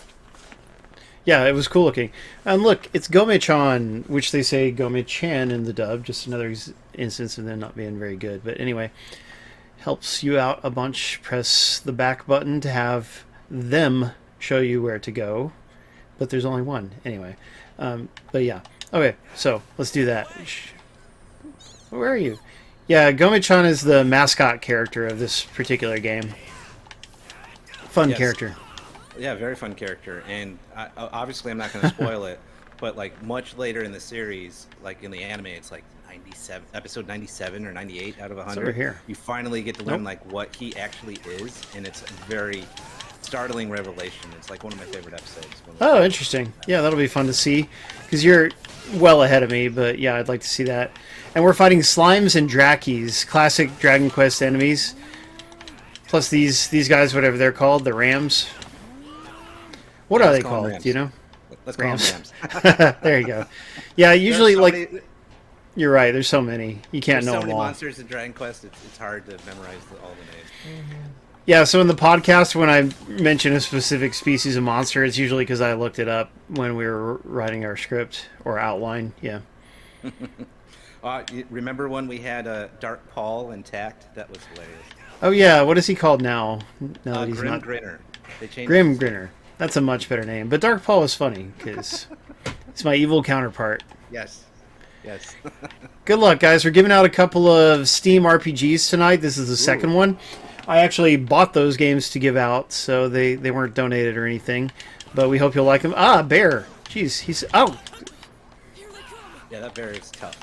S1: Yeah, it was cool looking. And look, it's Gome-chan, which they say Gome-chan in the dub. Just another instance of them not being very good. But anyway, helps you out a bunch. Press the back button to have them show you where to go. But there's only one. Anyway. But yeah. Okay, so let's do that. Where are you? Yeah, Gome-chan is the mascot character of this particular game. Fun character.
S3: Yeah, very fun character, and obviously I'm not going to spoil it, but like much later in the series, like in the anime, it's like 97, episode 97 or 98 out of 100.
S1: It's over here.
S3: You finally get to learn like what he actually is, and it's a very startling revelation. It's like one of my favorite episodes.
S1: Oh, interesting. Yeah, that'll be fun to see, because you're well ahead of me, but yeah, I'd like to see that. And we're fighting Slimes and Drakis, classic Dragon Quest enemies, plus these guys, whatever they're called, the Rams. What are they called? Do you know?
S3: Let's call them
S1: Rams. There you go. Yeah, usually, like, you're right. There's so many. You can't know
S3: so
S1: them
S3: many
S1: all.
S3: monsters in Dragon Quest. It's hard to memorize all the names.
S1: Yeah, so in the podcast, when I mention a specific species of monster, it's usually because I looked it up when we were writing our script or outline. Yeah.
S3: Remember when we had Dark Paul intact? That was hilarious.
S1: Oh yeah, what is he called now? Now that he's
S3: Grim
S1: not
S3: Grinner. They changed
S1: Grim Grinner. That's a much better name. But Dark Paul was funny because it's my evil counterpart.
S3: Yes. Yes.
S1: Good luck, guys. We're giving out a couple of Steam RPGs tonight. This is the second one. I actually bought those games to give out, so they weren't donated or anything. But we hope you'll like them. Ah, Bear. Jeez, he's... Oh!
S3: Yeah, that bear is tough.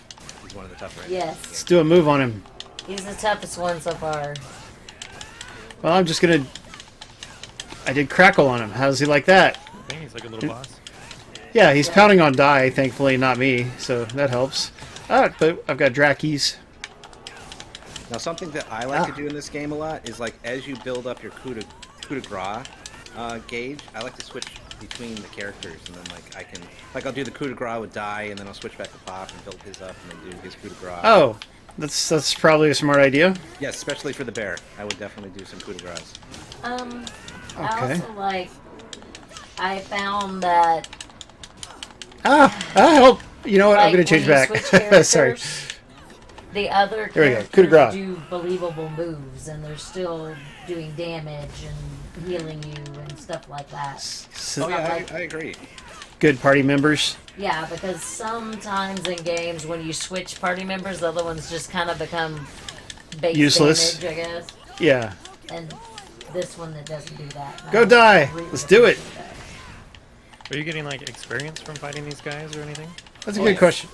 S3: He's one of the tougher.
S4: Yes.
S1: Let's do a move on him.
S4: He's the toughest one so far.
S1: Well, I'm just going to... I did crackle on him. How does he like that?
S2: I think he's like a little boss.
S1: Yeah, he's pounding on Dai, thankfully, not me, so that helps. Ah, but I've got Drakis.
S3: Now, something that I like to do in this game a lot is, like, as you build up your coup de grace gauge, I like to switch between the characters, and then, like, I can... Like, I'll do the coup de grace with Dai, and then I'll switch back to Pop and build his up, and then do his coup de grace.
S1: Oh, that's probably a smart idea.
S3: Yes, especially for the bear. I would definitely do some coup de grace.
S4: I also, like... I found that...
S1: Help! You know what?
S4: Like,
S1: I'm going to change
S4: when you
S1: back.
S4: switch characters,
S1: Sorry.
S4: The other
S1: There we go. Coup de
S4: characters
S1: grace.
S4: do believable moves, and they're still doing damage and healing you and stuff like that.
S3: Oh, yeah,
S4: like-
S3: I agree.
S1: Good party members.
S4: Yeah, because sometimes in games, when you switch party members, the other ones just kind of become base
S1: Useless.
S4: damage, I guess.
S1: Yeah.
S4: And this one that doesn't do that.
S1: Go die. Let's do it.
S2: Are you getting like experience from fighting these guys or anything?
S1: That's a good question.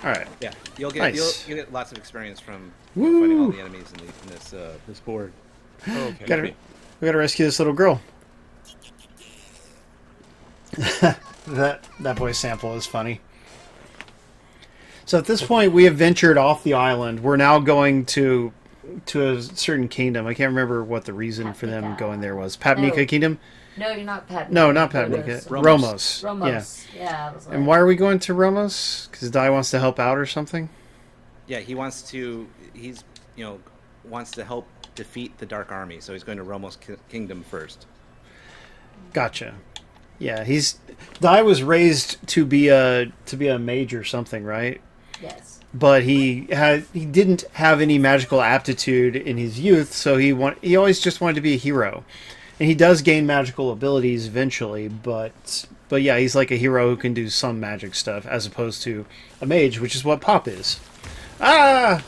S1: All right.
S3: Yeah, you'll get
S1: Nice.
S3: you'll get lots of experience from
S1: Woo.
S3: fighting all the enemies in this board.
S2: Oh, okay.
S1: We gotta rescue this little girl. that voice sample is funny. So at this point, we have ventured off the island. We're now going to a certain kingdom. I can't remember what the reason for them going there was. Papnica
S4: No.
S1: Kingdom?
S4: No, you're not Pat.
S1: No, not Papnica.
S3: Romos.
S4: Romos. Yeah. I was like,
S1: And why are we going to Romos? Because Dai wants to help out or something?
S3: Yeah, he wants to. He's wants to help defeat the Dark Army, so he's going to Romos Kingdom first.
S1: Gotcha. Yeah, Dai was raised to be a mage or something, right?
S4: Yes.
S1: But he didn't have any magical aptitude in his youth, so he always just wanted to be a hero. And he does gain magical abilities eventually, but yeah, he's like a hero who can do some magic stuff as opposed to a mage, which is what Pop is. Ah!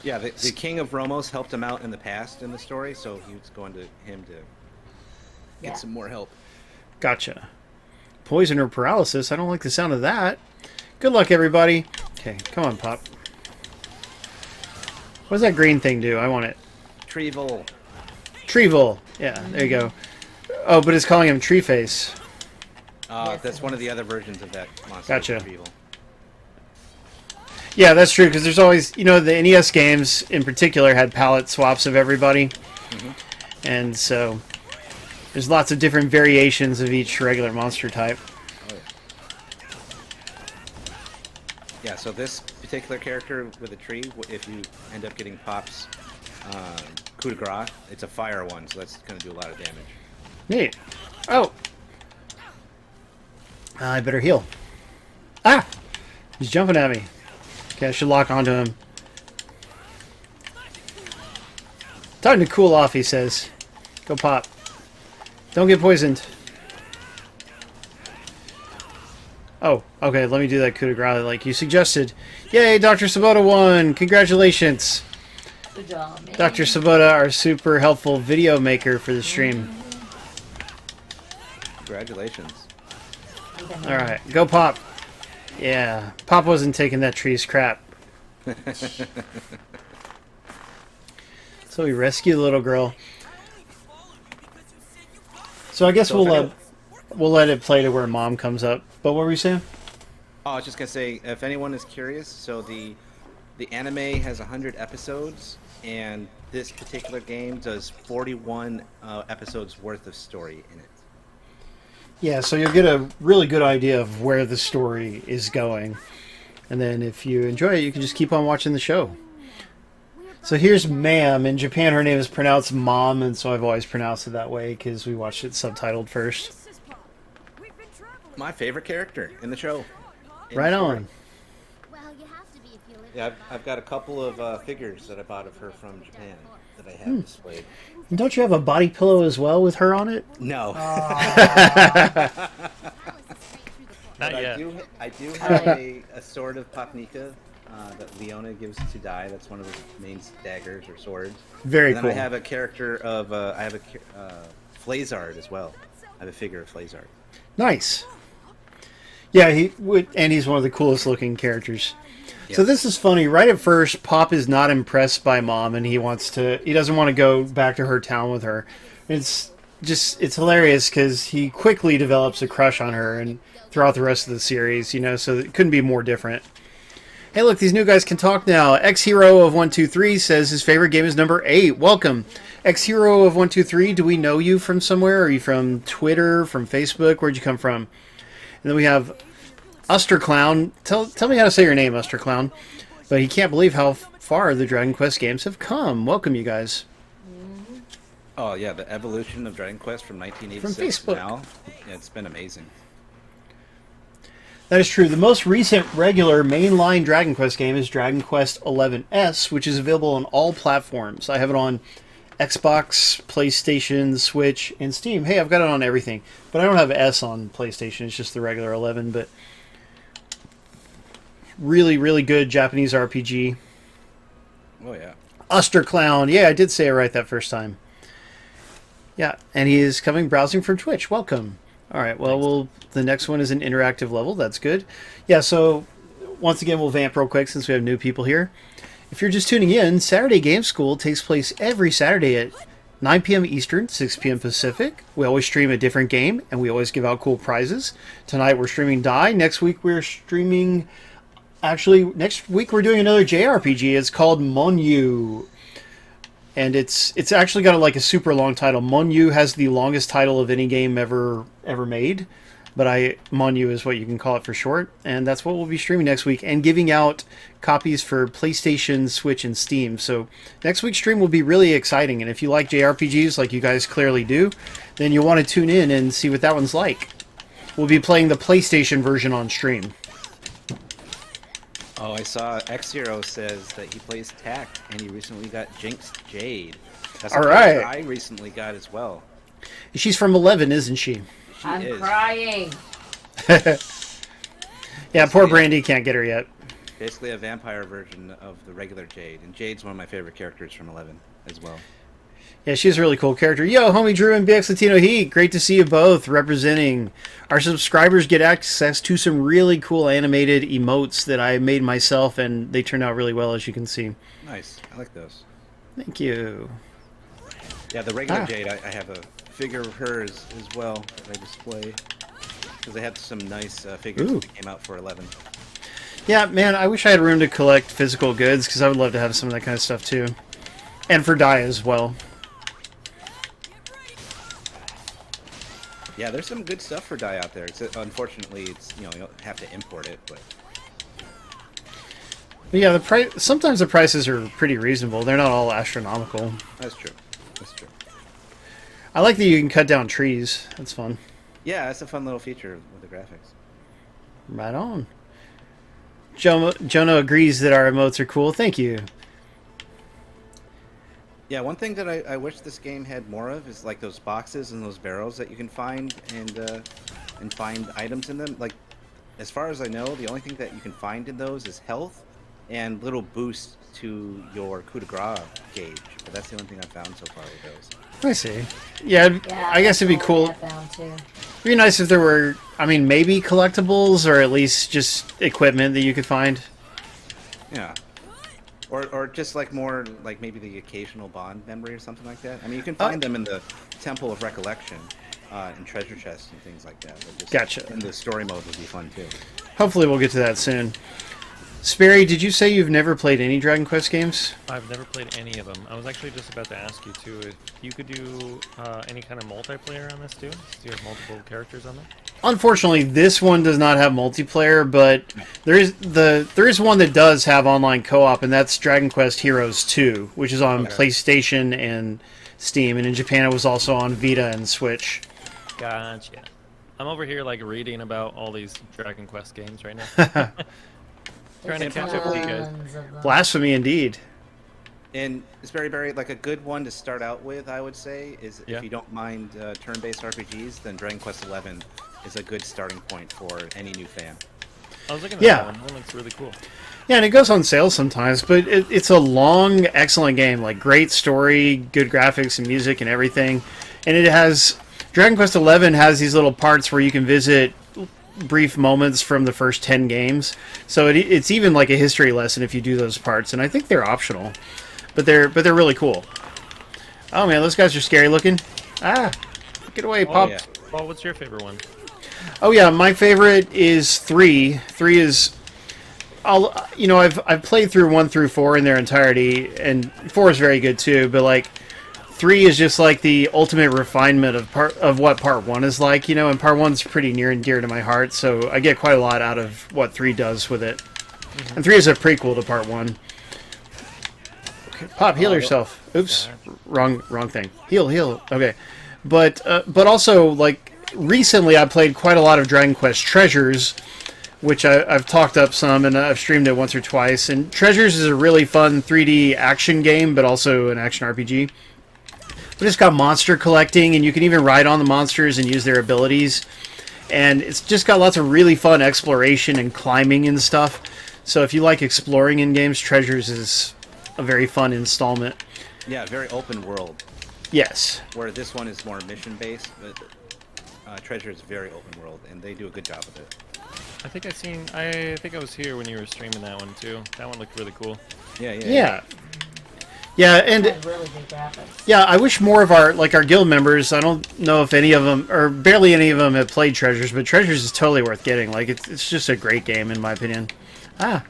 S3: Yeah, the King of Romos helped him out in the past in the story, so he was going to him to get some more help.
S1: Gotcha. Poison or paralysis. I don't like the sound of that. Good luck, everybody. Okay, come on, Pop. What does that green thing do? I want it.
S3: Treevil.
S1: Treevil. Yeah, there you go. Oh, but it's calling him Treeface.
S3: That's one of the other versions of that monster.
S1: Gotcha.
S3: Treevil.
S1: Yeah, that's true, because there's always, the NES games in particular had palette swaps of everybody. Mm-hmm. And so there's lots of different variations of each regular monster type.
S3: Oh, yeah, so this particular character with a tree, if you end up getting Pop's coup de grace, it's a fire one, so that's going to do a lot of damage.
S1: Neat. Oh! I better heal. Ah! He's jumping at me. Okay, I should lock onto him. Time to cool off, he says. Go Pop. Don't get poisoned. Oh, okay, let me do that coup de grace like you suggested. Yay, Dr. Sabota won! Congratulations!
S4: Good job, man.
S1: Dr. Sabota, our super helpful video maker for the stream.
S3: Congratulations.
S1: Alright, go Pop. Yeah, Pop wasn't taking that tree's crap. So we rescue the little girl. So I guess we'll let it play to where Mom comes up. But what were you saying?
S3: Oh, I was just gonna say, if anyone is curious, so the anime has 100 episodes, and this particular game does 41 episodes worth of story in it.
S1: Yeah, so you'll get a really good idea of where the story is going. And then if you enjoy it, you can just keep on watching the show. So here's Ma'am. In Japan, her name is pronounced Mom, and so I've always pronounced it that way because we watched it subtitled first.
S3: My favorite character in the show.
S1: Right on.
S3: Yeah, I've got a couple of figures that I bought of her from Japan that I have displayed.
S1: And don't you have a body pillow as well with her on it?
S3: No.
S2: Not yet.
S3: I do have a sword of Papnika that Leona gives to Dai. That's one of his main daggers or swords.
S1: Very
S3: and
S1: cool.
S3: then I have a character of Flazard as well. I have a figure of Flazard.
S1: Nice. Yeah, and he's one of the coolest looking characters. Yep. So this is funny. Right at first, Pop is not impressed by Mom, and he doesn't want to go back to her town with her. It's hilarious because he quickly develops a crush on her, and throughout the rest of the series, so it couldn't be more different. Hey, look, these new guys can talk now. X-Hero of 123 says his favorite game is number 8. Welcome. X-Hero of 123, do we know you from somewhere? Are you from Twitter, from Facebook? Where'd you come from? And then we have Usterclown. Tell me how to say your name, Usterclown. But he can't believe how far the Dragon Quest games have come. Welcome, you guys.
S3: Oh, yeah, the evolution of Dragon Quest from 1986
S1: from Facebook.
S3: Now. Yeah, it's been amazing.
S1: That is true. The most recent regular mainline Dragon Quest game is Dragon Quest XI-S, which is available on all platforms. I have it on Xbox, PlayStation, Switch, and Steam. Hey, I've got it on everything. But I don't have S on PlayStation. It's just the regular 11. But really, really good Japanese RPG.
S3: Oh, yeah.
S1: Usterclown. Yeah, I did say it right that first time. Yeah, and he is coming browsing from Twitch. Welcome. All right, well, the next one is an interactive level. That's good. Yeah, so once again, we'll vamp real quick since we have new people here. If you're just tuning in, Saturday Game School takes place every Saturday at 9 p.m. Eastern, 6 p.m. Pacific. We always stream a different game, and we always give out cool prizes. Tonight, we're streaming Dai. Next week, we're streaming... Actually, next week, we're doing another JRPG. It's called Monyu. And it's actually got a super long title. Monyu has the longest title of any game ever made, but Monyu is what you can call it for short, and that's what we'll be streaming next week and giving out copies for PlayStation, Switch, and Steam. So next week's stream will be really exciting, and if you like JRPGs like you guys clearly do, then you'll want to tune in and see what that one's like. We'll be playing the PlayStation version on stream.
S3: Oh, I saw X-Zero says that he plays Tack, and he recently got Jinx Jade. That's
S1: All
S3: a
S1: right.
S3: I recently got as well.
S1: She's from 11, isn't she?
S4: I'm
S3: is.
S4: crying.
S1: Yeah, poor Brandy can't get her yet.
S3: Basically a vampire version of the regular Jade, and Jade's one of my favorite characters from 11 as well.
S1: Yeah, she's a really cool character. Yo, homie Drew and BX Latino Heat, great to see you both representing. Our subscribers get access to some really cool animated emotes that I made myself, and they turned out really well, as you can see.
S3: Nice. I like those.
S1: Thank you.
S3: Yeah, the regular Jade, I have a figure of hers as well that I display. Because they had some nice figures that came out for 11.
S1: Yeah, man, I wish I had room to collect physical goods, because I would love to have some of that kind of stuff, too. And for Dai as well.
S3: Yeah, there's some good stuff for Dai out there. Unfortunately, you don't have to import it, but
S1: Yeah, the price. Sometimes the prices are pretty reasonable. They're not all astronomical.
S3: that's true. That's true.
S1: I like that you can cut down trees. That's fun.
S3: Yeah, that's a fun little feature with the graphics.
S1: Right on. Jono agrees that our emotes are cool. Thank you.
S3: Yeah, one thing that I wish this game had more of is like those boxes and those barrels that you can find and find items in them. Like, as far as I know, the only thing that you can find in those is health and little boosts to your coup de grace gauge. But that's the only thing I've found so far with those.
S1: I see. Yeah, I guess it'd be cool. It'd be nice if there were, I mean, maybe collectibles or at least just equipment that you could find.
S3: Yeah. Or just like more like maybe the occasional Bond memory or something like that. I mean, you can find them in the Temple of Recollection and treasure chests and things like that. But just
S1: Gotcha.
S3: in the story mode would be fun too.
S1: Hopefully we'll get to that soon. Sperry, did you say you've never played any Dragon Quest games?
S2: I've never played any of them. I was actually just about to ask you too if you could do any kind of multiplayer on this too. Do you have multiple characters on there?
S1: Unfortunately, this one does not have multiplayer, but there is one that does have online co-op, and that's Dragon Quest Heroes 2, which is on PlayStation and Steam, and in Japan it was also on Vita and Switch.
S2: Gotcha. I'm over here like reading about all these Dragon Quest games right now. Trying to catch up with you guys.
S1: Blasphemy indeed.
S3: And SperryBerry, like a good one to start out with, I would say, is if you don't mind turn-based RPGs, then Dragon Quest XI is a good starting point for any new fan.
S2: I was looking at that one. That looks really cool.
S1: Yeah, and it goes on sale sometimes, but it's a long, excellent game. Like, great story, good graphics and music and everything. And it has... Dragon Quest XI has these little parts where you can visit brief moments from the first 10 games. So it's even like a history lesson if you do those parts, and I think they're optional. But they're really cool. Oh man, those guys are scary looking. Ah, get away, Pop.
S3: Yeah.
S2: Well, what's your favorite one?
S1: Oh yeah, my favorite is 3. 3 is, I've played through 1 through 4 in their entirety, and 4 is very good too. But like, 3 is just like the ultimate refinement of what Part 1 is like, and Part 1's pretty near and dear to my heart, so I get quite a lot out of what 3 does with it. Mm-hmm. And 3 is a prequel to Part 1. Okay, Pop, heal yourself. Oops, wrong thing. Heal. Okay, but also like recently I played quite a lot of Dragon Quest Treasures, which I've talked up some, and I've streamed it once or twice. And Treasures is a really fun 3D action game, but also an action RPG. But it's got monster collecting, and you can even ride on the monsters and use their abilities. And it's just got lots of really fun exploration and climbing and stuff. So if you like exploring in games, Treasures is a very fun installment.
S3: Yeah, very open world.
S1: Yes.
S3: Where this one is more mission-based, but Treasure is very open world, and they do a good job of it.
S2: I think I was here when you were streaming that one too. That one looked really cool.
S1: Yeah. Yeah, and
S4: really good graphics.
S1: yeah, I wish more of our guild members. I don't know if any of them, or barely any of them, have played Treasures, but Treasures is totally worth getting. Like, it's just a great game in my opinion. Ah.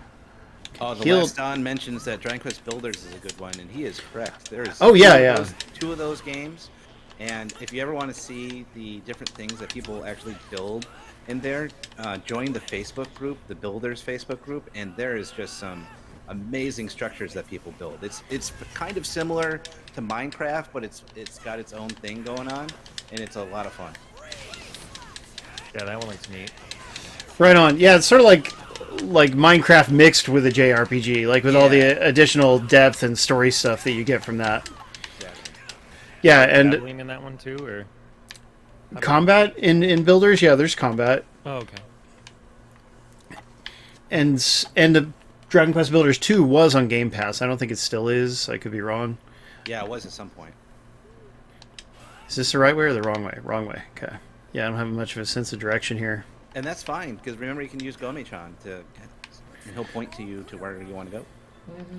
S3: Oh, the last Don mentions that Dragon Quest Builders is a good one, and he is correct. There's two of those games, and if you ever want to see the different things that people actually build in there, join the Facebook group, the Builders Facebook group, and there is just some amazing structures that people build. It's kind of similar to Minecraft, but it's got its own thing going on, and it's a lot of fun.
S2: Yeah, that one looks neat.
S1: Right on. Yeah, it's sort of like like Minecraft mixed with a JRPG, like with all the additional depth and story stuff that you get from that.
S3: Exactly.
S1: Yeah, and
S2: Dabbling in that one too, or
S1: combat in builders, yeah, there's combat.
S2: oh, okay.
S1: And the Dragon Quest Builders 2 was on Game Pass. I don't think it still is. I could be wrong.
S3: Yeah, it was at some point.
S1: Is this the right way or the wrong way? Wrong way. Okay. Yeah, I don't have much of a sense of direction here.
S3: And that's fine, because remember you can use Gome-chan and he'll point to you to where you want to go.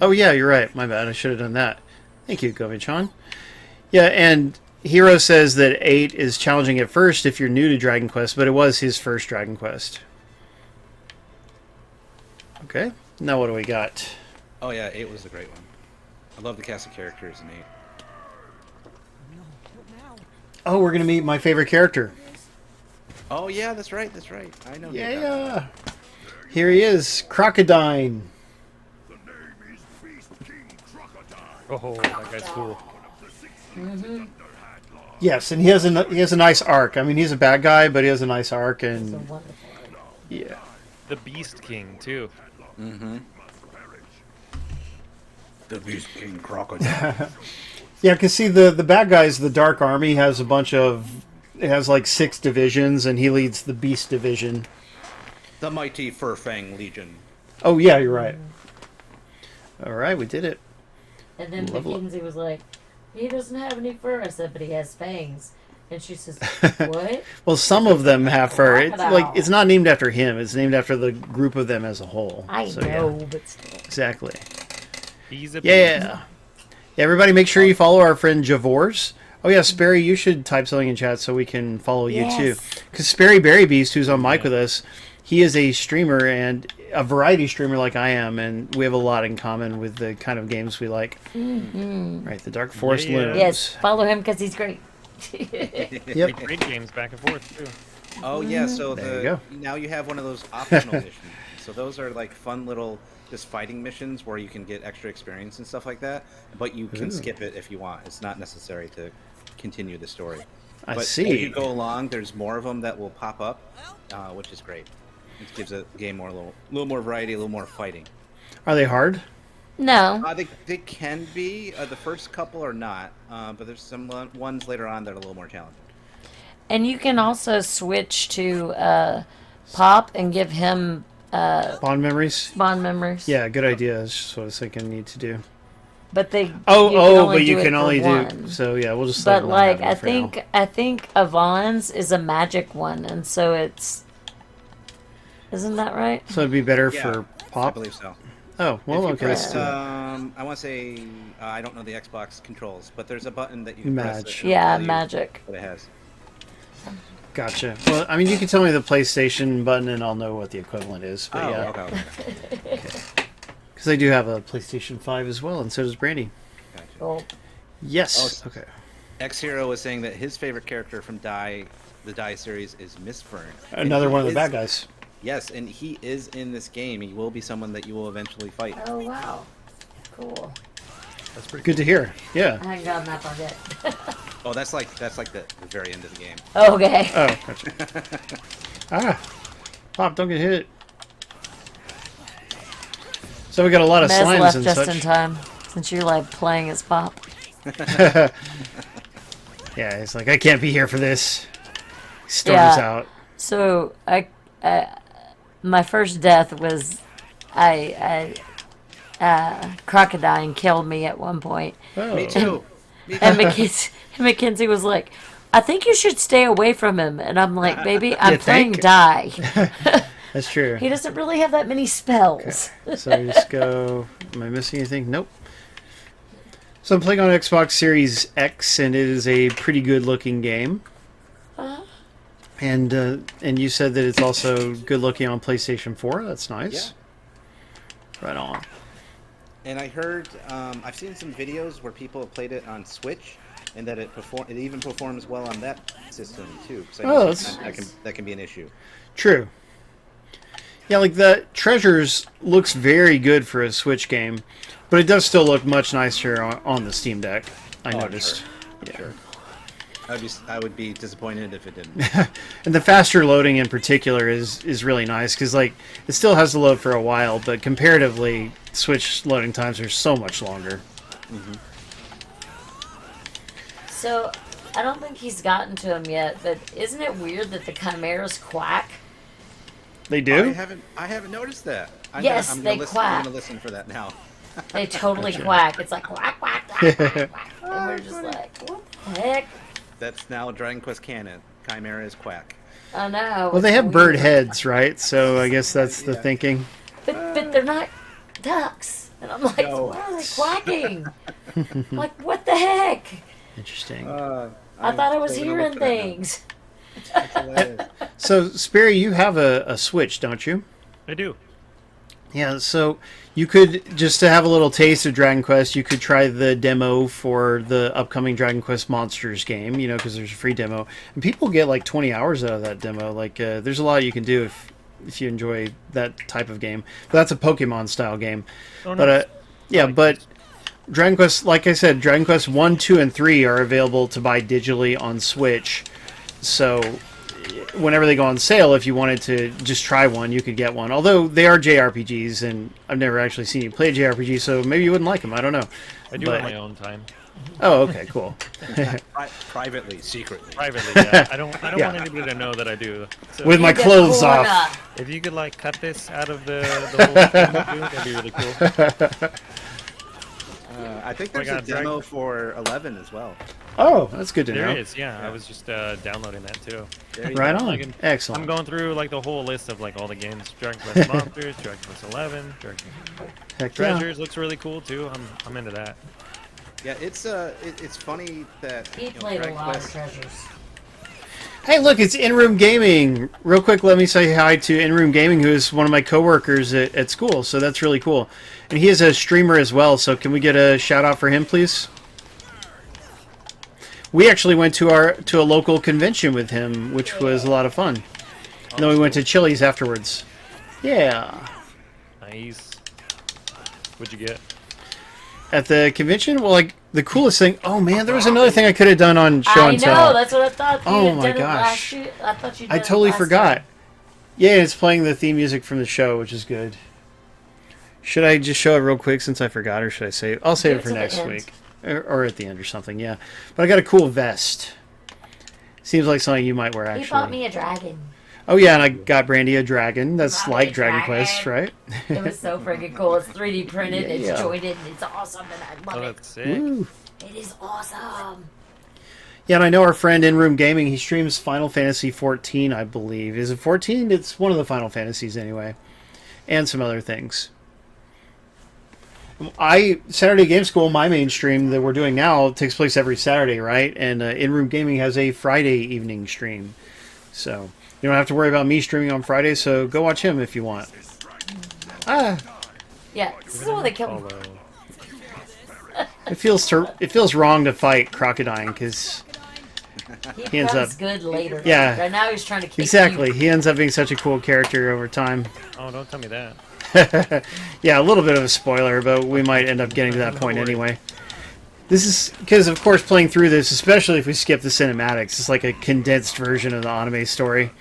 S1: Oh yeah, you're right. My bad. I should have done that. Thank you, Gomi-chan. Yeah, and Hero says that 8 is challenging at first if you're new to Dragon Quest, but it was his first Dragon Quest. Okay. Now what do we got?
S3: Oh yeah, 8 was a great one. I love the cast of characters in 8.
S1: Oh, we're gonna meet my favorite character.
S3: Oh yeah, that's right. I know.
S1: Yeah. Here he is, Crocodile.
S2: Oh, that guy's cool.
S1: Yes, and he has a nice arc. I mean, he's a bad guy, but he has a nice arc, and yeah.
S2: The Beast King too.
S3: Mm-hmm. The Beast King Crocodile.
S1: Yeah, because see, the bad guys, the Dark Army has a bunch of... It has like 6 divisions, and he leads the Beast Division.
S3: The mighty Furfang Legion.
S1: Oh, yeah, you're right. All right, we did it.
S4: And then Mackenzie was like, he doesn't have any fur. I said, but he has fangs. And she says, what?
S1: Well, some of them have fur. It's not named after him. It's named after the group of them as a whole.
S4: I know, but still.
S1: Exactly.
S2: He's a
S1: Yeah, everybody make sure you follow our friend Javors. Oh yeah, Sperry, you should type something in chat so we can follow you too. Because SperryBerryBeast, who's on mic with us, he is a streamer and a variety streamer like I am, and we have a lot in common with the kind of games we like.
S4: Mm-hmm.
S1: Right, the Dark Forest Looms.
S4: Yes, follow him because he's great.
S1: Yep.
S2: Great games back and forth too.
S3: Oh yeah, so
S1: There you go.
S3: now you have one of those optional missions. So those are like fun little just fighting missions where you can get extra experience and stuff like that, but you can skip it if you want. It's not necessary to continue the story.
S1: I
S3: But
S1: see.
S3: as you go along, there's more of them that will pop up, which is great. It gives the game a little more variety, a little more fighting.
S1: Are they hard?
S4: No.
S3: They can be. The first couple are not, but there's some ones later on that are a little more challenging.
S4: And you can also switch to Pop and give him
S1: Bond memories?
S4: bond memories.
S1: Yeah, good idea. That's just what I was thinking I need to do.
S4: But they
S1: But you can
S4: it
S1: only
S4: for
S1: do...
S4: one.
S1: So yeah, we'll just...
S4: But
S1: let
S4: like
S1: Ron have it for now.
S4: I think Avon's is a magic one, and so it's isn't that right?
S1: So it'd be better
S3: Yeah,
S1: for
S3: I
S1: Pop?
S3: believe so.
S1: Oh, well,
S3: If you
S1: okay.
S3: press,
S1: let's do it.
S3: I want to say I don't know the Xbox controls, but there's a button that you can press.
S1: Match.
S3: That will
S4: Yeah,
S3: tell you
S4: magic.
S3: What it has.
S1: Gotcha. Well, I mean, you can tell me the PlayStation button and I'll know what the equivalent is. But yeah.
S3: Okay.
S1: Because I do have a PlayStation 5 as well, and so does Brandy.
S3: Gotcha.
S4: Oh,
S1: Yes.
S3: Oh,
S1: Okay.
S3: X-Hero was saying that his favorite character from the Dai series is Mistburn. And
S1: Another
S3: he
S1: one of the
S3: is-
S1: bad guys.
S3: Yes, and he is in this game. He will be someone that you will eventually fight.
S4: oh wow, cool.
S2: That's pretty
S1: Good to hear. Yeah.
S4: I haven't gotten that far yet.
S3: Oh, that's like the very end of the game.
S4: Okay.
S1: Oh, gotcha. Pop, don't get hit. So we got a lot of
S4: Mez
S1: slimes
S4: left
S1: and
S4: just
S1: such.
S4: in time, since you're like playing as Pop.
S1: Yeah, he's like, I can't be here for this. Storms
S4: Yeah.
S1: out.
S4: So my first death was Crocodile killed me at one point.
S1: Oh.
S3: Me too.
S4: And Mackenzie was like, I think you should stay away from him. And I'm like, baby, I'm
S1: You
S4: playing
S1: think?
S4: Die.
S1: That's true.
S4: He doesn't really have that many spells.
S1: So I just go. Am I missing anything? Nope. So I'm playing on Xbox Series X, and it is a pretty good-looking game. And you said that it's also good-looking on PlayStation 4. That's nice.
S3: Yeah.
S1: Right on.
S3: And I heard, I've seen some videos where people have played it on Switch, and that it even performs well on that system too. 'Cause I know
S1: Oh,
S3: sometimes that can be an issue.
S1: True. Yeah, like the Treasures looks very good for a Switch game, but it does still look much nicer on the Steam Deck. I noticed.
S3: Sure.
S1: Yeah.
S3: Sure. I would be disappointed if it didn't.
S1: And the faster loading in particular is really nice because like it still has to load for a while, but comparatively, Switch loading times are so much longer.
S3: Mm-hmm.
S4: So, I don't think he's gotten to him yet, but isn't it weird that the chimeras quack?
S1: They do?
S3: I haven't noticed that.
S4: Yes, they quack.
S3: I'm gonna listen for that now.
S4: They totally quack. It's like quack, quack, quack, quack, quack. And we're just like, what the heck?
S3: That's now Dragon Quest canon. Chimera is quack.
S4: I know.
S1: Well, they
S4: it's
S1: have
S4: weird.
S1: bird heads, right? So I guess that's the thinking.
S4: But they're not ducks. And I'm like,
S3: No.
S4: why are they quacking? I'm like, what the heck?
S1: Interesting.
S4: I thought I was hearing things.
S1: So, Sperry, you have a Switch, don't you?
S2: I do.
S1: Yeah, so you could, just to have a little taste of Dragon Quest, you could try the demo for the upcoming Dragon Quest Monsters game, you know, because there's a free demo. And people get like 20 hours out of that demo. Like, there's a lot you can do if you enjoy that type of game. But that's a Pokemon-style game.
S2: Oh,
S1: But,
S2: nice.
S1: yeah, but Dragon Quest, like I said, Dragon Quest 1, 2, and 3 are available to buy digitally on Switch. So whenever they go on sale, if you wanted to just try one, you could get one. Although they are JRPGs, and I've never actually seen you play a JRPG, so maybe you wouldn't like them. I don't know.
S2: I do on my own time.
S1: Oh, okay, cool.
S3: Privately, secretly.
S2: Privately, yeah. I don't
S1: Yeah.
S2: want anybody to know that I do. So
S1: With my
S4: In the
S1: clothes
S4: corner.
S1: off.
S2: if you could like cut this out of the whole thing, that'd be really cool.
S3: I think
S2: Oh my
S3: there's a
S2: God,
S3: demo for 11 as well.
S1: Oh, that's good to
S2: There
S1: know.
S2: is, yeah. I was just downloading that too.
S3: There you
S1: Right
S3: go.
S1: on.
S2: Like, I'm
S1: Excellent.
S2: going through like the whole list of like all the games: Dragon Quest Monsters, Dragon Quest 11, Dragon
S1: Heck yeah.
S2: Treasures looks really cool too. I'm into that.
S3: Yeah, it's funny that
S4: He
S3: you know,
S4: played a
S3: Dragon
S4: lot of
S3: Quest-
S4: treasures.
S1: Hey, look, it's In-Room Gaming. Real quick, let me say hi to In-Room Gaming, who is one of my coworkers at school, so that's really cool. And he is a streamer as well, so can we get a shout-out for him, please? We actually went to a local convention with him, which was a lot of fun. And then we went to Chili's afterwards. Yeah.
S2: Nice. What'd you get?
S1: At the convention, well, like, the coolest thing... Oh, man, there was another thing I could have done on Show
S4: I
S1: and
S4: know,
S1: Tell.
S4: that's what I thought. You
S1: Oh
S4: had
S1: my
S4: done it last
S1: gosh.
S4: year. I thought you did
S1: I
S4: it
S1: totally
S4: last
S1: forgot.
S4: time.
S1: Yeah, it's playing the theme music from the show, which is good. Should I just show it real quick since I forgot, or should I save it? I'll save it
S4: Do
S1: for
S4: it to the
S1: next
S4: end.
S1: week. Or at the end or something, yeah. But I got a cool vest. Seems like something you might wear, actually.
S4: He bought me a dragon.
S1: Oh, yeah, and I got Brandy a dragon. That's
S4: Bought me
S1: like
S4: a
S1: Dragon
S4: dragon.
S1: Quest, right?
S4: It was so freaking cool. It's 3D printed,
S1: Yeah,
S4: it's
S1: yeah.
S4: jointed, and it's awesome, and I
S2: Oh,
S4: love
S2: that's sick.
S1: Woo.
S4: it. It is awesome.
S1: Yeah, and I know our friend In Room Gaming, he streams Final Fantasy 14, I believe. Is it 14? It's one of the Final Fantasies, anyway. And some other things. Saturday Game School, my main stream that we're doing now, takes place every Saturday, right? And In Room Gaming has a Friday evening stream. So you don't have to worry about me streaming on Friday, so go watch him if you want. Ah,
S4: Yeah, this is the one that killed me.
S2: Follow.
S1: it feels wrong to fight Crocodile, because
S4: He
S1: ends
S4: becomes
S1: up-
S4: good later.
S1: Yeah.
S4: Right now he's trying to kick
S1: exactly,
S4: you.
S1: he ends up being such a cool character over time.
S2: Oh, don't tell me that.
S1: Yeah, a little bit of a spoiler, but we might end up getting to that point anyway. This is because, of course, playing through this, especially if we skip the cinematics, it's like a condensed version of the anime story.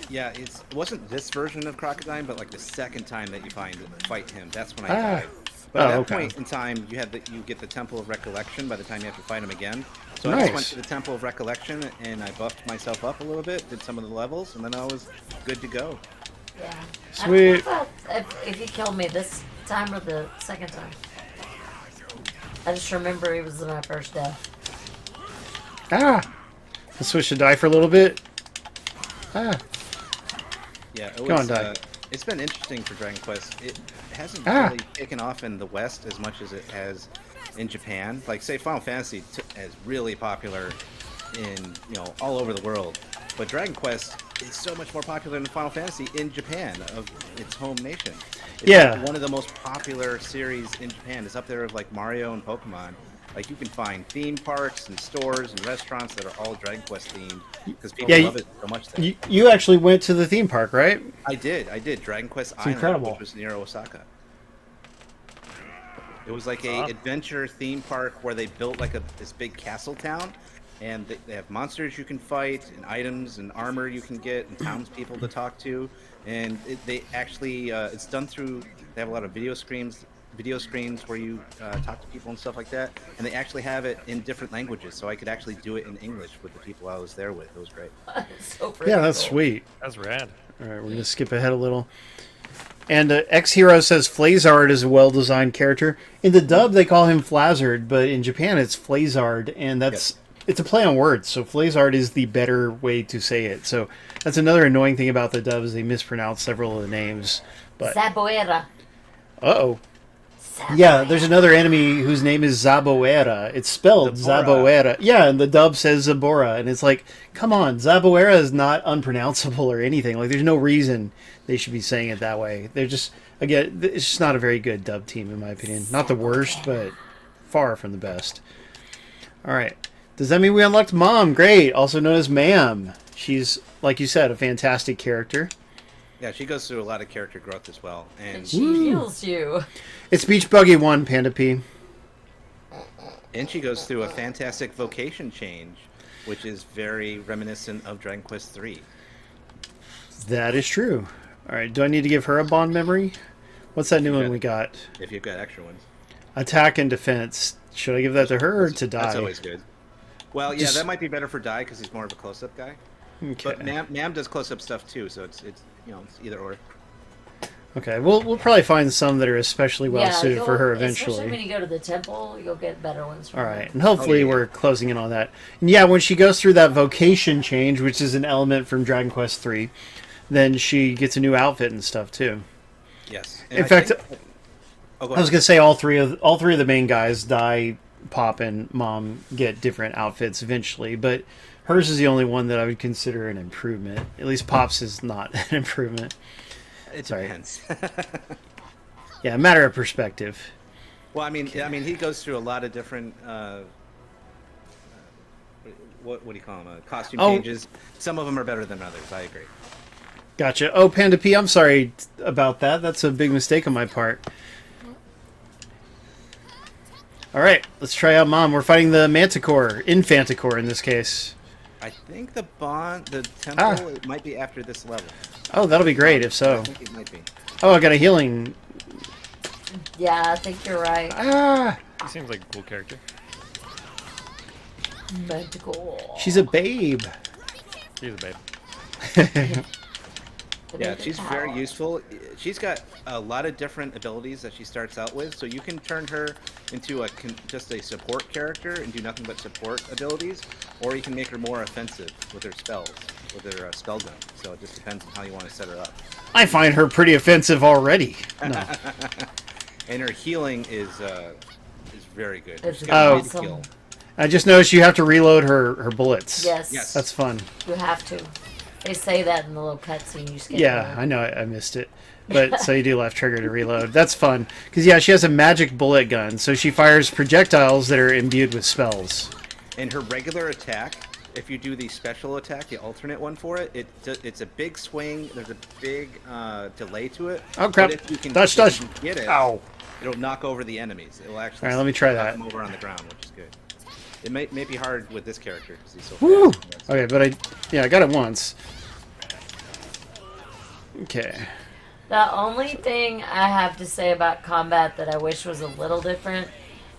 S3: Yeah, it wasn't this version of Crocodile, but like the second time that you fight him, that's when I
S1: Ah.
S3: died. But at
S1: Oh,
S3: that
S1: okay.
S3: point in time, you get the Temple of Recollection by the time you have to fight him again. So I just went
S1: Nice.
S3: to the Temple of Recollection and I buffed myself up a little bit, did some of the levels, and then I was good to go.
S4: Yeah.
S1: Sweet.
S4: I don't know if he killed me this time or the second time. I just remember it was my first death.
S1: Ah! Let's switch to die for a little bit. Ah!
S3: Yeah, it
S1: Go
S3: was,
S1: on, Dai.
S3: it's been interesting for Dragon Quest. It hasn't
S1: Ah.
S3: really taken off in the West as much as it has in Japan. Like, say, Final Fantasy is really popular in, all over the world. But Dragon Quest is so much more popular than Final Fantasy in Japan, of its home nation. It's
S1: Yeah.
S3: like one of the most popular series in Japan. It's up there with, like, Mario and Pokemon. Like, you can find theme parks and stores and restaurants that are all Dragon Quest themed because people
S1: Yeah,
S3: love it so much there.
S1: You actually went to the theme park, right?
S3: I did. Dragon Quest Island,
S1: incredible.
S3: which was near Osaka. It was like a adventure theme park where they built like this big castle town, and they have monsters you can fight, and items and armor you can get, and townspeople to talk to. And they actually it's done through. They have a lot of video screens where you talk to people and stuff like that. And they actually have it in different languages, so I could actually do it in English with the people I was there with. It was great.
S4: So
S1: Yeah, that's
S4: cool.
S1: sweet.
S2: That's rad.
S1: All right, we're going to skip ahead a little. And X-Hero says Flazard is a well-designed character. In the dub, they call him Flazard, but in Japan, it's Flazard, and it's a play on words. So Flazard is the better way to say it. So that's another annoying thing about the dub is they mispronounce several of the names. But
S4: Zaboera.
S1: uh-oh. Yeah, there's another enemy whose name is Zaboera. It's spelled Zaboera. Yeah, and the dub says Zabora, and it's like, come on, Zaboera is not unpronounceable or anything. Like, there's no reason they should be saying it that way. They're just, again, it's just not a very good dub team, in my opinion. Not the worst, but far from the best. All right. Does that mean we unlocked Mom? Great. Also known as Ma'am. She's, like you said, a fantastic character.
S3: Yeah, she goes through a lot of character growth as well. And
S4: She heals you.
S1: It's Beach Buggy 1, Panda P.
S3: And she goes through a fantastic vocation change, which is very reminiscent of Dragon Quest III.
S1: That is true. All right, do I need to give her a bond memory? What's that new one we got?
S3: If you've got extra ones.
S1: Attack and defense. Should I give that to her or to Dai?
S3: That's always good. Well, yeah, that might be better for Dai because he's more of a close-up guy.
S1: Okay.
S3: But Mam does close-up stuff too, so it's it's either or.
S1: Okay, we'll probably find some that are especially well suited for her eventually.
S4: Especially when you go to the temple, you'll get better ones from
S1: All
S4: her.
S1: right, and hopefully we're closing in on that. And yeah, when she goes through that vocation change, which is an element from Dragon Quest III, then she gets a new outfit and stuff too.
S3: Yes.
S1: In fact,
S3: I
S1: was gonna say all three of the main guys, Dai, Pop, and Mom, get different outfits eventually, but hers is the only one that I would consider an improvement. At least Pop's is not an improvement.
S3: It depends.
S1: Yeah, a matter of perspective.
S3: Well, I mean, he goes through a lot of different what do you call them? Costume changes. Some of them are better than others. I agree.
S1: Gotcha. Oh, Panda P, I'm sorry about that. That's a big mistake on my part. All right, let's try out Mom. We're fighting the Manticore, Infanticore in this case.
S3: I think the temple, it might be after this level.
S1: Oh, that'll be great if so.
S3: I think it might be.
S1: Oh, I got a healing.
S4: Yeah, I think you're right.
S2: He seems like a cool character.
S4: Manticore.
S1: She's a babe.
S2: She's a babe.
S3: Yeah, she's very useful. She's got a lot of different abilities that she starts out with, so you can turn her into just a support character and do nothing but support abilities, or you can make her more offensive with her spells, with her spell gun. So it just depends on how you want to set her up.
S1: I find her pretty offensive already. No.
S3: And her healing is very good.
S4: It's
S3: She's got a
S4: awesome.
S3: kill.
S1: I just noticed you have to reload her bullets.
S4: Yes.
S1: That's fun.
S4: You have to. They say that in the little cutscene you skip.
S1: Yeah, I know I missed it. But so you do left trigger to reload. That's fun. Because, yeah, she has a magic bullet gun. So she fires projectiles that are imbued with spells.
S3: And her regular attack, if you do the special attack, the alternate one for it, it's a big swing. There's a big delay to it.
S1: Oh, crap.
S3: But if you can,
S1: Dodge.
S3: if you can get it,
S1: Ow.
S3: it'll knock over the enemies. It'll actually
S1: All right, let me try
S3: knock
S1: that.
S3: them over on the ground, which is good. It may be hard with this character because he's so
S1: Woo!
S3: fast.
S1: Okay, but I got it once. Okay.
S4: The only thing I have to say about combat that I wish was a little different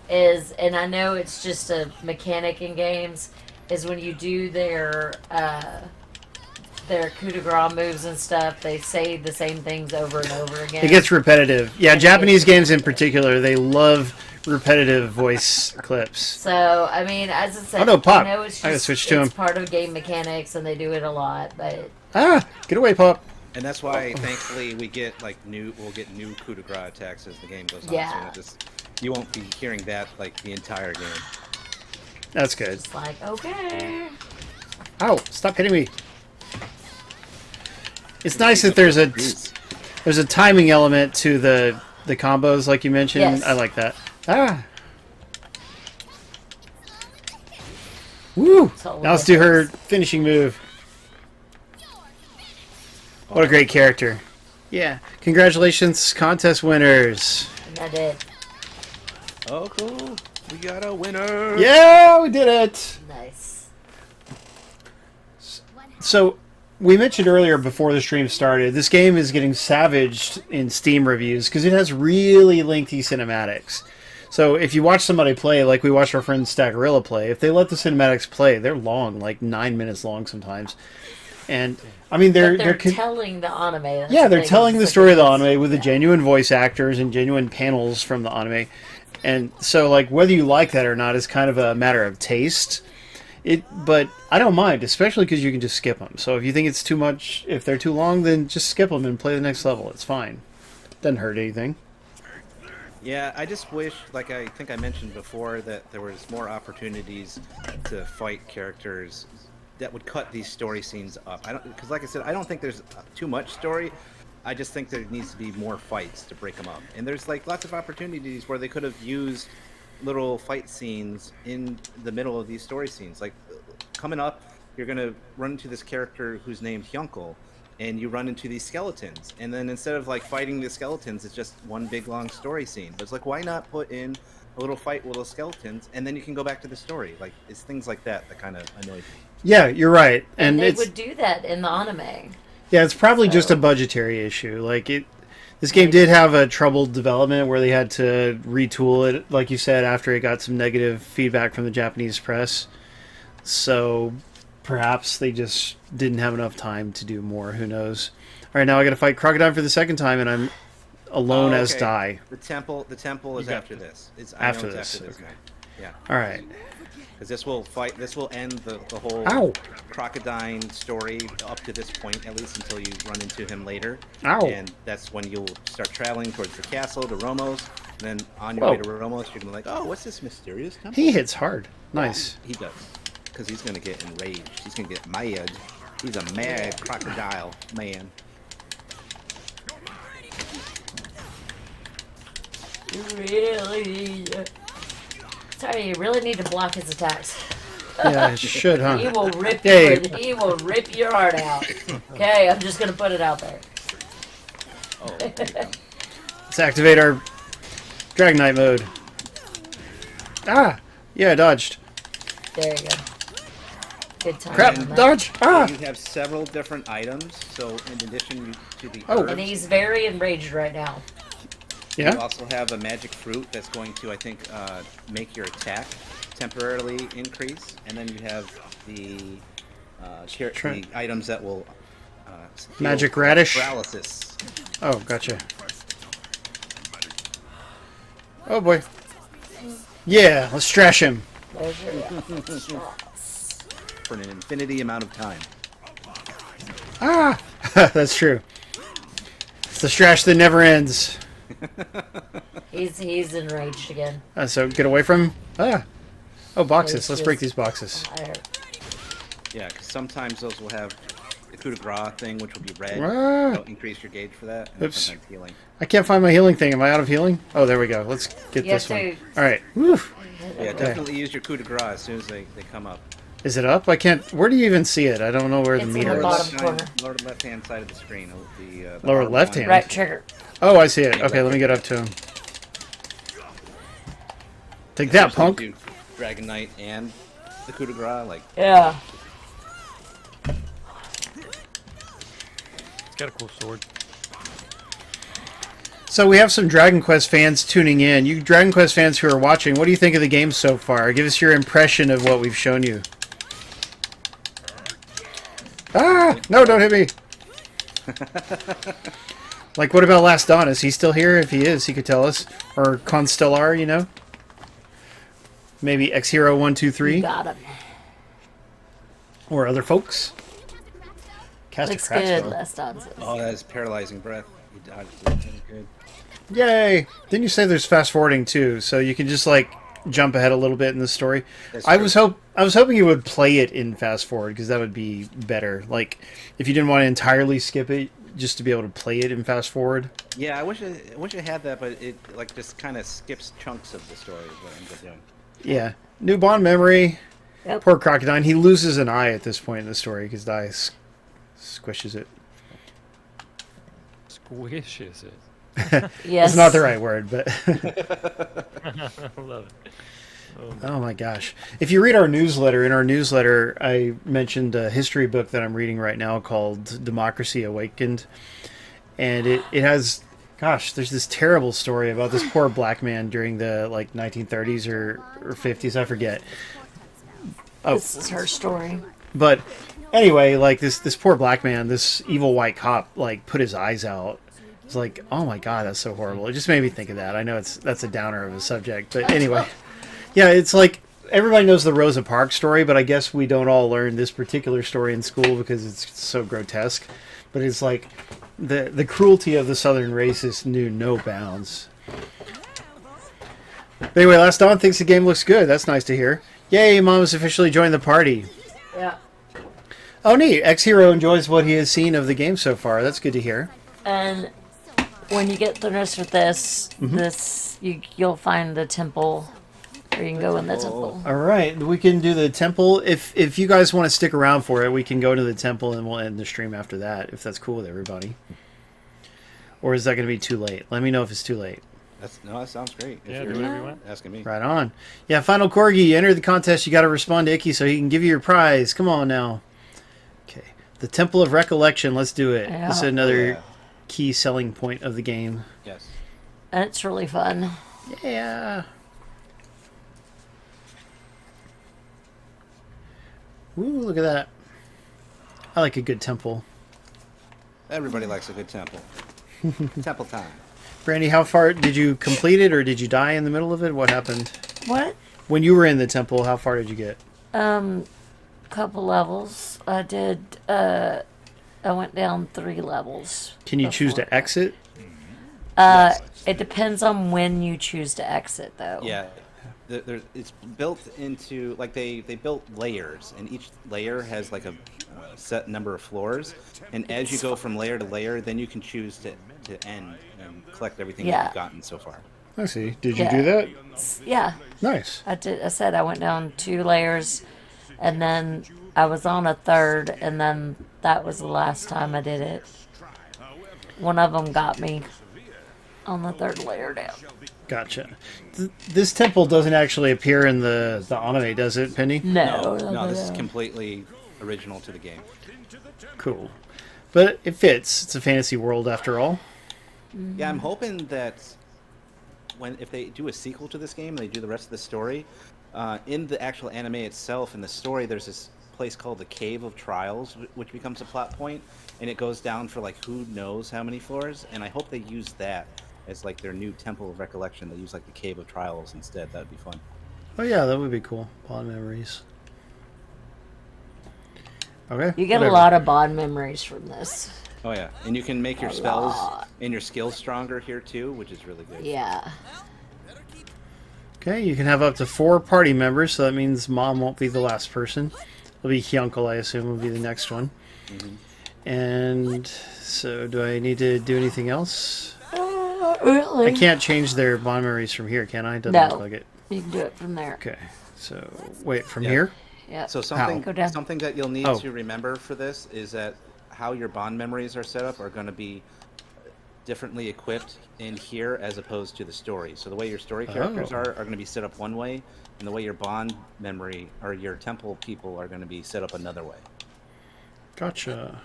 S4: is, and I know it's just a mechanic in games, is when you do their coup de grace moves and stuff, they say the same things over and over again.
S1: It gets repetitive. Yeah, Japanese games in particular, they love repetitive voice clips.
S4: So, I mean, as I said,
S1: Oh, no, Pop.
S4: I know it's
S1: I gotta
S4: just,
S1: switch to
S4: it's
S1: him.
S4: part of game mechanics and they do it a lot, but
S1: Get away, Pop.
S3: And that's why, thankfully, we'll get new coup de grace attacks as the game goes on.
S4: Yeah.
S3: So you won't be hearing that like the entire game.
S1: That's good.
S4: it's like, okay.
S1: Ow, stop hitting me. It's nice that there's a timing element to the combos, like you mentioned.
S4: Yes.
S1: I like that. Woo!
S4: Totally
S1: Now let's do her
S4: different.
S1: finishing move. What a great character. Yeah. Congratulations, contest winners.
S4: And I did.
S3: Oh, cool. We got a winner.
S1: Yeah, we did it.
S4: Nice.
S1: So, we mentioned earlier before the stream started, this game is getting savaged in Steam reviews because it has really lengthy cinematics. So if you watch somebody play, like we watched our friend Staggerilla play, if they let the cinematics play, they're long, like 9 minutes long sometimes. And I mean, they're
S4: telling the anime. That's
S1: yeah, they're
S4: thing,
S1: telling the
S4: it's
S1: story of the
S4: like-
S1: anime with the genuine voice actors and genuine panels from the anime. And so, like, whether you like that or not is kind of a matter of taste. But I don't mind, especially because you can just skip them. So if you think it's too much, if they're too long, then just skip them and play the next level. It's fine. Doesn't hurt anything.
S3: Yeah, I just wish, like I think I mentioned before, that there was more opportunities to fight characters that would cut these story scenes up. Because, like I said, I don't think there's too much story. I just think there needs to be more fights to break them up. And there's like lots of opportunities where they could have used little fight scenes in the middle of these story scenes. Like coming up, you're gonna run into this character who's named Hyunkel, and you run into these skeletons. And then instead of like fighting the skeletons, it's just one big long story scene. But it's like, why not put in a little fight with those skeletons, and then you can go back to the story? Like it's things like that that kind of annoys me.
S1: Yeah, you're right.
S4: And they
S1: it's
S4: would do that in the anime.
S1: yeah, it's probably just
S4: So-
S1: a budgetary issue. Like this game did have a troubled development where they had to retool it, like you said, after it got some negative feedback from the Japanese press. So perhaps they just didn't have enough time to do more. Who knows? All right, now I got to fight Crocodile for the second time, and I'm alone as
S3: okay.
S1: Dai.
S3: The temple is after this. I
S1: After
S3: know it's
S1: this,
S3: after this
S1: okay.
S3: now. Yeah.
S1: All right.
S3: Because this will end the whole
S1: Ow.
S3: crocodile story up to this point, at least until you run into him later.
S1: Ow.
S3: And that's when you'll start traveling towards the castle, to Romos. And then on your
S1: Whoa.
S3: way to Romos, you're gonna be like, oh, what's this mysterious temple?
S1: He hits hard. Nice.
S3: He does. Because he's gonna get enraged. He's gonna get mad. He's a mad crocodile man.
S4: Really? Sorry, you really need to block his attacks.
S1: Yeah, it should, huh?
S4: He will rip
S1: Hey.
S4: he will rip your heart out. Okay, I'm just gonna put it out there.
S3: Oh, there you go.
S1: Let's activate our Dragonite mode. Ah! Yeah, I dodged.
S4: There you go. Good time.
S1: Crap!
S4: on that.
S1: Dodge! Ah!
S3: You have several different items, so in addition to the
S1: Oh.
S3: herbs,
S4: And he's very enraged right now.
S3: you
S1: Yeah?
S3: also have a magic fruit that's going to, I think, make your attack temporarily increase, and then you have the
S1: Try-
S3: the items that will heal
S1: Magic radish?
S3: paralysis.
S1: Oh, gotcha. Oh boy. Yeah, let's Strash him.
S4: There's your shots.
S3: For an infinity amount of time.
S1: Ah! That's true. It's the Strash that never ends.
S4: He's enraged again.
S1: So get away from him. Ah! Oh, boxes.
S4: It's
S1: Let's break
S4: just-
S1: these boxes.
S3: Yeah, because sometimes those will have the coup de grace thing, which will be red.
S1: Ah.
S3: It'll increase your gauge for that, and then
S1: Oops.
S3: sometimes healing.
S1: I can't find my healing thing. Am I out of healing? Oh, there we go. Let's get
S4: You
S1: this
S4: have
S1: one.
S4: to-
S1: All right. Woo.
S3: Yeah, definitely use your coup de grace as soon as they come up.
S1: Is it up? I can't. Where do you even see it? I don't know where
S4: It's
S1: the
S4: in
S1: meter
S4: the
S1: is.
S4: bottom corner.
S3: Lower left-hand side of the screen. The
S1: Lower
S3: bottom
S1: left
S3: one.
S1: hand?
S4: Right trigger.
S1: Oh, I see it. Okay, let me get up to him. Take that,
S3: Especially
S1: punk.
S3: if you Dragon Knight and the coup de grace, like
S4: Yeah.
S2: It's got a cool sword.
S1: So we have some Dragon Quest fans tuning in. You Dragon Quest fans who are watching, what do you think of the game so far? Give us your impression of what we've shown you. Ah! No, don't hit me! Like, what about Last Dawn? Is he still here? If he is, he could tell us. Or Constellar, you know? Maybe X-Hero
S4: You
S1: 123?
S4: got him.
S1: Or other folks? Cast
S4: Looks
S1: a crack
S4: good,
S1: spell.
S4: last on says.
S3: oh, that is paralyzing breath. He dodged it. That was good.
S1: Yay! Didn't you say there's fast forwarding too, so you can just like jump ahead a little bit in the story?
S3: That's
S1: I
S3: true.
S1: was hoping you would play it in fast forward because that would be better. Like if you didn't want to entirely skip it, just to be able to play it in fast forward.
S3: Yeah, I wish I had that, but it like just kind of skips chunks of the story. Is what I end up doing.
S1: Yeah. New Bond memory.
S4: Yep.
S1: Poor Crocodile. He loses an eye at this point in the story because Dai squishes it.
S2: Squishes it.
S4: Yes.
S1: It's not the right word, but
S2: I love it.
S1: oh my gosh. If you read our newsletter, in our newsletter, I mentioned a history book that I'm reading right now called Democracy Awakened. And it has, gosh, there's this terrible story about this poor black man during the 1930s or 50s, I forget. Oh,
S4: This is her story.
S1: but anyway, this poor black man, this evil white cop, put his eyes out. It's like, oh my God, that's so horrible. It just made me think of that. I know that's a downer of a subject, but anyway. Yeah, it's like everybody knows the Rosa Parks story, but I guess we don't all learn this particular story in school because it's so grotesque. But it's like the cruelty of the Southern racists knew no bounds. But anyway, Last Dawn thinks the game looks good. That's nice to hear. Yay, Mom has officially joined the party.
S4: Yeah.
S1: Oh, neat. X-Hero enjoys what he has seen of the game so far. That's good to hear.
S4: And when you get finished with this, you'll find the temple. Or you can go in the temple.
S1: All right, we can do the temple. If you guys want to stick around for it, we can go to the temple and we'll end the stream after that, if that's cool with everybody. Or is that going to be too late? Let me know if it's too late.
S3: That sounds great.
S2: Yeah, do whatever you want.
S3: Asking me.
S1: Right on. Yeah, Final Corgi, you enter the contest. You got to respond to Icky so he can give you your prize. Come on now. Okay, the Temple of Recollection. Let's do it.
S4: Yeah.
S1: This is another key selling point of the game.
S3: Yes.
S4: And it's really fun.
S1: Yeah. Ooh, look at that. I like a good temple.
S3: Everybody likes a good temple. Temple time.
S1: Brandy, how far did you complete it, or did you die in the middle of it? What happened?
S4: What?
S1: When you were in the temple, how far did you get?
S4: Couple levels. I did. I went down 3 levels.
S1: Can you choose to exit?
S4: It depends on when you choose to exit, though.
S3: Yeah. It's built into, they built layers, and each layer has a set number of floors, and as you go from layer to layer, then you can choose to end and collect everything that you've gotten so far.
S1: I see. Did you do that?
S4: Yeah.
S1: Nice.
S4: I did. I said I went down 2 layers, and then I was on a 3rd, and then that was the last time I did it. One of them got me on the 3rd layer down.
S1: Gotcha. This temple doesn't actually appear in the anime, does it, Penny?
S4: No,
S3: This is completely original to the game.
S1: Cool. But it fits. It's a fantasy world after all.
S3: Yeah, I'm hoping that if they do a sequel to this game and they do the rest of the story, in the actual anime itself, in the story, there's this place called the Cave of Trials, which becomes a plot point, and it goes down for who knows how many floors, and I hope they use that as their new Temple of Recollection. They use the Cave of Trials instead. That'd be fun.
S1: Oh yeah, that would be cool. Bond memories. Okay.
S4: You get
S1: whatever.
S4: a lot of bond memories from this.
S3: Oh yeah, and you can make your spells and your skills stronger here too, which is really good.
S4: Yeah.
S1: Okay, you can have up to 4 party members, so that means Mom won't be the last person. It'll be Hyunkel, I assume, will be the next one. And so, do I need to do anything else?
S4: Really?
S1: I can't change their bond memories from here, can I? Doesn't
S4: No.
S1: look like it.
S4: You can do it from there.
S1: Okay, so wait, from here?
S4: Yeah.
S3: So
S4: Go
S3: something
S4: down.
S3: something that you'll need
S1: Oh.
S3: to remember for this is that how your bond memories are set up are going to be differently equipped in here as opposed to the story. So the way your story characters are going to be set up one way, and the way your bond memory or your temple people are going to be set up another way.
S1: Gotcha.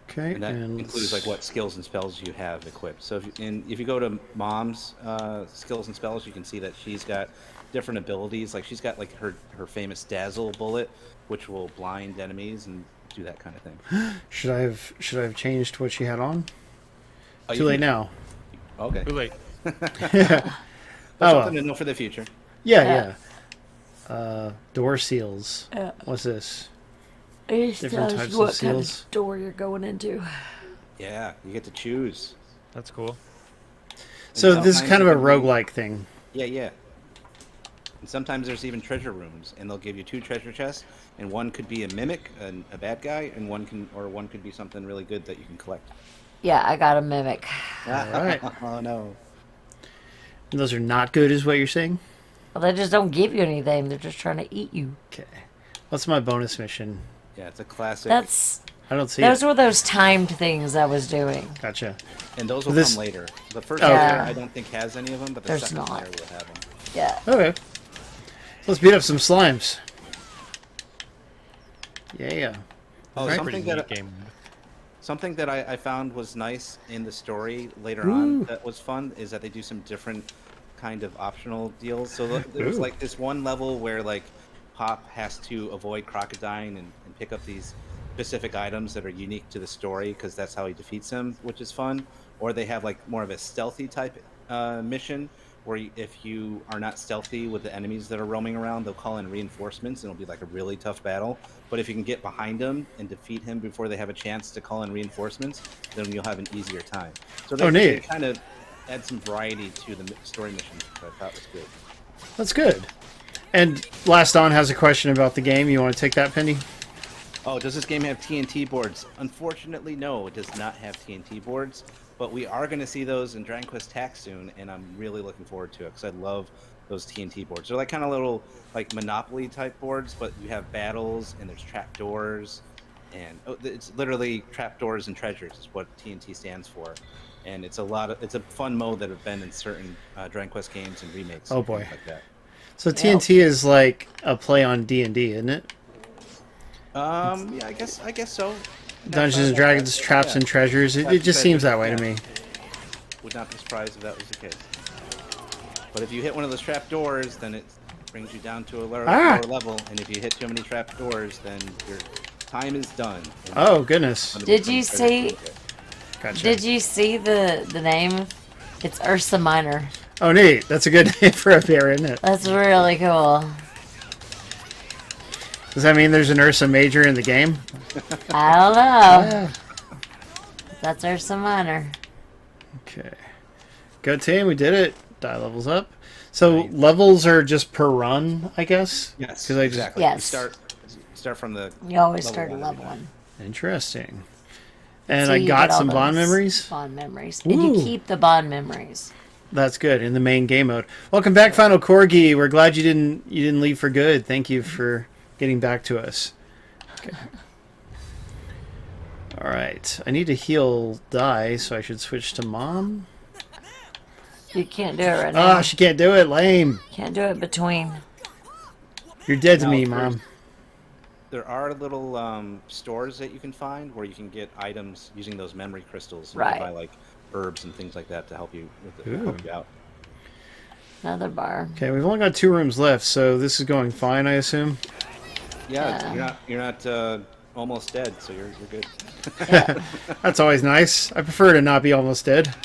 S1: Okay,
S3: And that includes what skills and spells you have equipped. So if you go to Mom's skills and spells, you can see that she's got different abilities. She's got her famous dazzle bullet, which will blind enemies and do that kind of thing.
S1: should I have changed what she had on?
S3: Oh,
S1: Too late now.
S3: Okay.
S2: Too late.
S3: That's something to know for the future.
S1: Yeah. Door seals.
S4: Yeah.
S1: What's this?
S4: It
S1: Different
S4: tells
S1: types
S4: you
S1: of
S4: what kind
S1: seals.
S4: of door you're going into.
S3: Yeah, you get to choose.
S2: That's cool.
S1: So
S3: And
S1: this is kind of a
S3: sometimes it can
S1: roguelike thing.
S3: be- Yeah. And sometimes there's even treasure rooms, and they'll give you 2 treasure chests, and one could be a mimic, a bad guy, and one could be something really good that you can collect.
S4: Yeah, I got a mimic.
S1: Alright.
S3: Oh no.
S1: And those are not good, is what you're saying?
S4: Well, they just don't give you anything. They're just trying to eat you.
S1: Okay. What's my bonus mission?
S3: Yeah, it's a classic.
S4: That's
S1: I don't see
S4: Those
S1: it.
S4: were those timed things I was doing.
S1: Gotcha.
S3: And those will
S1: This-
S3: come later. The first
S1: Oh,
S3: layer,
S4: okay.
S3: I don't think has any of them, but the
S4: There's
S3: second
S4: not.
S3: layer will have them.
S4: Yeah.
S1: Okay. Let's beat up some slimes. Yeah.
S3: Oh,
S1: Right.
S3: something
S2: Pretty
S3: that
S2: neat game.
S3: something that I found was nice in the story later
S1: Ooh.
S3: on that was fun is that they do some different kind of optional deals. So there was
S1: Ooh.
S3: like this one level where like Pop has to avoid crocodile and pick up these specific items that are unique to the story because that's how he defeats him, which is fun. Or they have like more of a stealthy type mission where if you are not stealthy with the enemies that are roaming around, they'll call in reinforcements and it'll be like a really tough battle. But if you can get behind them and defeat him before they have a chance to call in reinforcements, then you'll have an easier time. So they
S1: neat.
S3: kind of add some variety to the story missions, which I thought was good.
S1: That's good. And Last On has a question about the game. You want to take that, Pendy?
S3: Oh, does this game have TNT boards? Unfortunately, no, it does not have TNT boards. But we are going to see those in Dragon Quest Tax soon, and I'm really looking forward to it because I love those TNT boards. They're like kind of little like Monopoly type boards, but you have battles and there's trapdoors, and it's literally trapdoors and treasures is what TNT stands for. And it's a fun mode that have been in certain Dragon Quest games and remakes.
S1: Oh,
S3: and
S1: boy.
S3: things like that.
S1: So TNT is like a play on D&D, isn't it?
S3: Yeah, I guess so.
S1: Dungeons and Dragons, traps and treasures. It just seems that way to me.
S3: Would not be surprised if that was the case. But if you hit one of those trap doors, then it brings you down to a lower level. And if you hit too many trap doors, then your time is done.
S1: Oh, goodness.
S4: Did you see?
S1: Gotcha.
S4: Did you see the name? It's Ursa Minor.
S1: Oh, neat. That's a good name for a bear, isn't it?
S4: That's really cool.
S1: Does that mean there's an Ursa Major in the game?
S4: I don't know. That's Ursa Minor.
S1: Okay. Good team. We did it. Die levels up. So levels are just per run, I guess?
S3: Yes,
S1: 'Cause I just-
S3: exactly.
S4: Yes.
S3: You start from the.
S4: You always
S3: level
S4: start at
S3: one
S4: level
S3: every time.
S4: 1.
S1: Interesting. And
S4: So
S1: I
S4: you
S1: got
S4: get all
S1: some bond
S4: those
S1: memories.
S4: Bond memories. And you
S1: Ooh.
S4: keep the bond memories.
S1: That's good in the main game mode. Welcome back, Final Corgi. We're glad you didn't leave for good. Thank you for getting back to us. Okay. All right. I need to heal Dai, so I should switch to Mom.
S4: You can't do it right now.
S1: Ah, she can't do it. Lame.
S4: Can't do it between.
S1: You're dead to
S3: Now,
S1: me,
S3: there's-
S1: Mom.
S3: There are little stores that you can find where you can get items using those memory crystals. You
S4: Right.
S3: can buy like herbs and things like that to help you
S1: Ooh.
S3: help you out.
S4: Another bar.
S1: Okay, we've only got 2 rooms left, so this is going fine, I assume.
S3: Yeah,
S4: Yeah.
S3: you're not almost dead, so you're good.
S4: Yeah.
S1: That's always nice. I prefer to not be almost dead.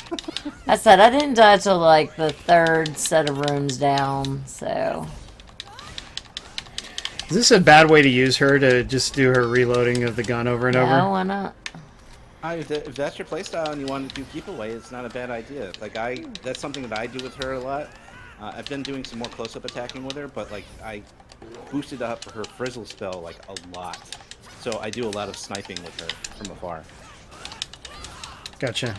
S4: I said I didn't die till like the 3rd set of rooms down, so.
S1: Is this a bad way to use her, to just do her reloading of the gun over and
S4: No,
S1: over?
S4: why not?
S3: If that's your playstyle and you want to do keep away, it's not a bad idea. Like that's something that I do with her a lot. I've been doing some more close-up attacking with her, but like I boosted up her frizzle spell like a lot, so I do a lot of sniping with her from afar.
S1: Gotcha.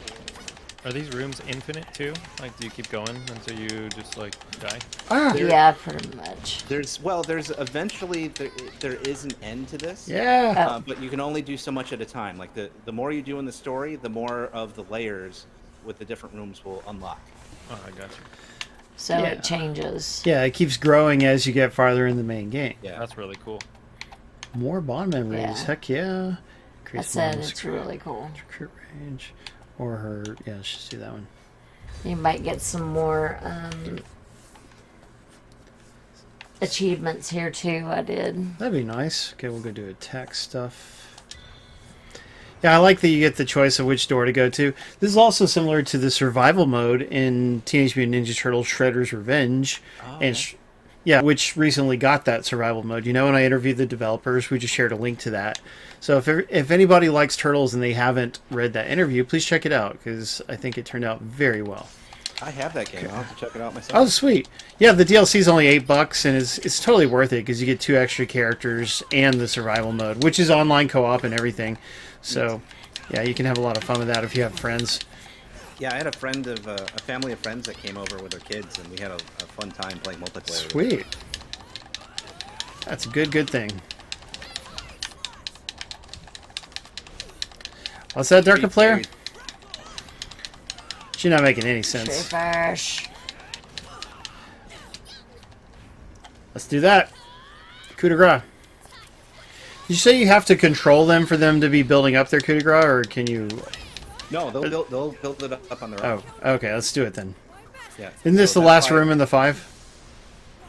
S2: Are these rooms infinite too? Like, do you keep going until you just like die?
S1: Ah!
S4: Yeah, pretty much.
S3: There's eventually there is an end to this.
S1: Yeah!
S3: But you can only do so much at a time. Like the more you do in the story, the more of the layers with the different rooms will unlock.
S2: Oh, I got you.
S4: So
S1: Yeah.
S4: it changes.
S1: Yeah, it keeps growing as you get farther in the main game.
S3: Yeah.
S2: That's really cool.
S1: More bond memories.
S4: Yeah.
S1: Heck yeah.
S4: I
S1: Increase
S4: said
S1: mom's
S4: it's really cool.
S1: crit range. Or her... Yeah, let's just do that one.
S4: You might get some more achievements here too. I did.
S1: That'd be nice. Okay, we'll go do attack stuff. Yeah, I like that you get the choice of which door to go to. This is also similar to the survival mode in Teenage Mutant Ninja Turtles Shredder's Revenge. Yeah, which recently got that survival mode. You know, when I interviewed the developers, we just shared a link to that. So if anybody likes Turtles and they haven't read that interview, please check it out, because I think it turned out very well.
S3: I have that game. I'll have to check it out myself.
S1: Oh, sweet. Yeah, the DLC is only $8, and it's totally worth it, because you get 2 extra characters and the survival mode, which is online co-op and everything. So, yeah, you can have a lot of fun with that if you have friends.
S3: Yeah, I had a family of friends that came over with their kids, and we had a fun time playing multiplayer.
S1: Sweet. That's a good thing. What's that, Darker
S3: Pretty
S1: player?
S3: very-
S1: She's not making any sense.
S4: Strash.
S1: Let's do that. Coup de grace. Did you say you have to control them for them to be building up their coup de grace, or can you...
S3: No, they'll build it up on their own.
S1: Oh, okay, let's do it then.
S3: Yeah.
S1: Isn't this
S3: So
S1: the
S3: that's
S1: last
S3: why-
S1: room in the 5?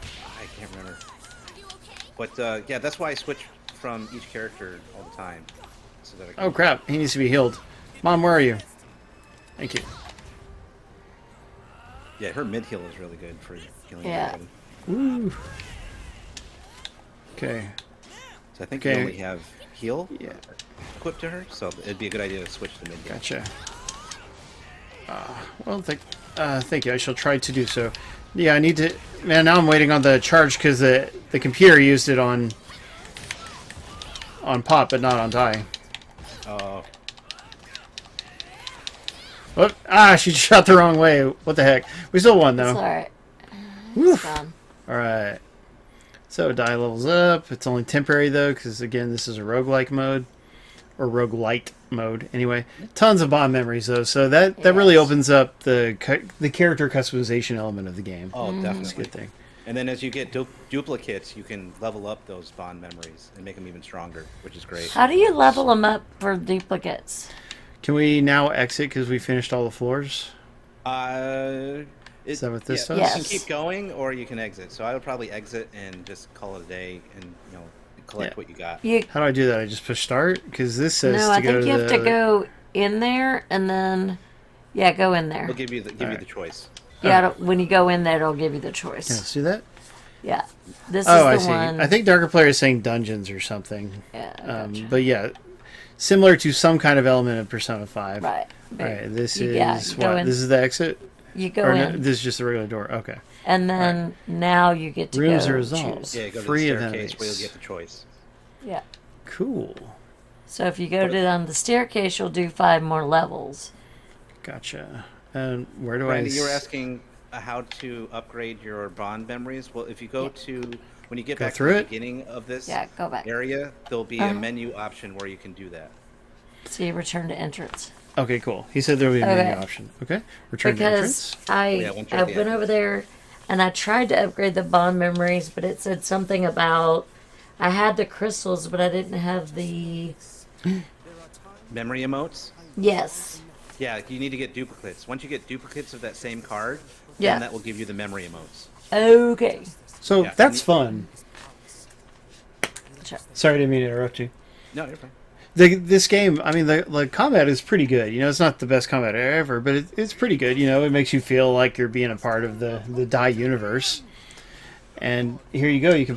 S3: I can't remember. But yeah, that's why I switch from each character all the time. So that I can...
S1: Oh crap, he needs to be healed. Mom, where are you? Thank you.
S3: Yeah, her mid heal is really good for healing.
S4: Yeah.
S3: everybody.
S1: Woo. Okay.
S3: So I think
S1: Okay.
S3: we only have heal
S1: Yeah.
S3: equipped to her, so it'd be a good idea to switch to mid heal.
S1: Gotcha. Well, thank you. I shall try to do so. Yeah, I need to... Man, now I'm waiting on the charge because the computer used it on Pop, but not on Dai.
S3: Oh,
S1: Whoop. Ah, she shot the wrong way. What the heck? We still won,
S4: It's
S1: though.
S4: alright.
S1: Woof.
S4: It's fun.
S1: Alright. So, Dai levels up. It's only temporary, though, because, again, this is a roguelike mode. Or roguelite mode, anyway. Tons of bond memories, though, so that really
S4: Yes.
S1: opens up the character customization element of the game.
S3: oh,
S1: That's a
S3: definitely.
S1: good thing.
S3: And then as you get duplicates, you can level up those bond memories and make them even stronger, which is great.
S4: How do you level them up for duplicates?
S1: Can we now exit because we finished all the floors?
S3: Is
S1: that what this does?
S3: You can
S4: Yes.
S3: keep going, or you can exit. So I would probably exit and just call it a day, and collect
S1: Yeah.
S3: what you got.
S4: You
S1: How do I do that? I just push start? Because this says
S4: No,
S1: to
S4: I
S1: go
S4: think you
S1: to
S4: have
S1: the...
S4: to go in there and then, yeah, go in there.
S3: It'll give you the
S1: Alright.
S3: choice.
S4: Yeah, when you go in there, it'll give you the choice.
S1: Yeah, let's do that.
S4: Yeah, this
S1: Oh, I
S4: is the
S1: see.
S4: one.
S1: I think Darker Player is saying dungeons or something.
S4: Yeah, gotcha.
S1: But yeah, similar to some kind of element of Persona 5.
S4: Right.
S1: Right, this
S4: Yeah,
S1: is
S4: go
S1: what?
S4: in.
S1: This is the exit?
S4: You go
S1: Or no,
S4: in,
S1: this is just a regular door. Okay.
S4: and then now you get to
S1: Rooms
S4: go
S1: are resolved.
S4: choose.
S3: Yeah, you go to
S1: Free
S3: the
S1: of
S3: staircase where
S1: enemies.
S3: you'll get the choice.
S4: Yeah.
S1: Cool.
S4: So if you go down the staircase, you'll do 5 more levels.
S1: Gotcha. And where do
S3: Brandy,
S1: I...
S3: you were asking how to upgrade your bond memories. Well, if you go to when you get
S1: Go
S3: back to
S1: through
S3: the
S1: it?
S3: beginning of this
S4: Yeah, go back.
S3: area, there'll be a menu option where you can do that.
S4: So you return to entrance.
S1: Okay, cool. He said there would be a menu
S4: Okay.
S1: option. Okay. Return to
S4: Because
S1: entrance.
S3: Yeah, once you're
S4: I
S3: at the
S4: went over there and I tried to upgrade the bond memories, but it said something about I had the crystals, but I didn't have the...
S3: Memory emotes.
S4: Yes.
S3: Yeah, you need to get duplicates. Once you get duplicates of that same card,
S4: Yeah.
S3: then that will give you the memory emotes.
S4: Okay.
S1: So
S3: Yeah.
S1: that's fun.
S4: Sure.
S1: Sorry, I didn't mean to interrupt you.
S3: No, you're fine.
S1: This game, I mean, the combat is pretty good. You know, it's not the best combat ever, but it's pretty good. You know, it makes you feel like you're being a part of the Dai universe. And here you go. You can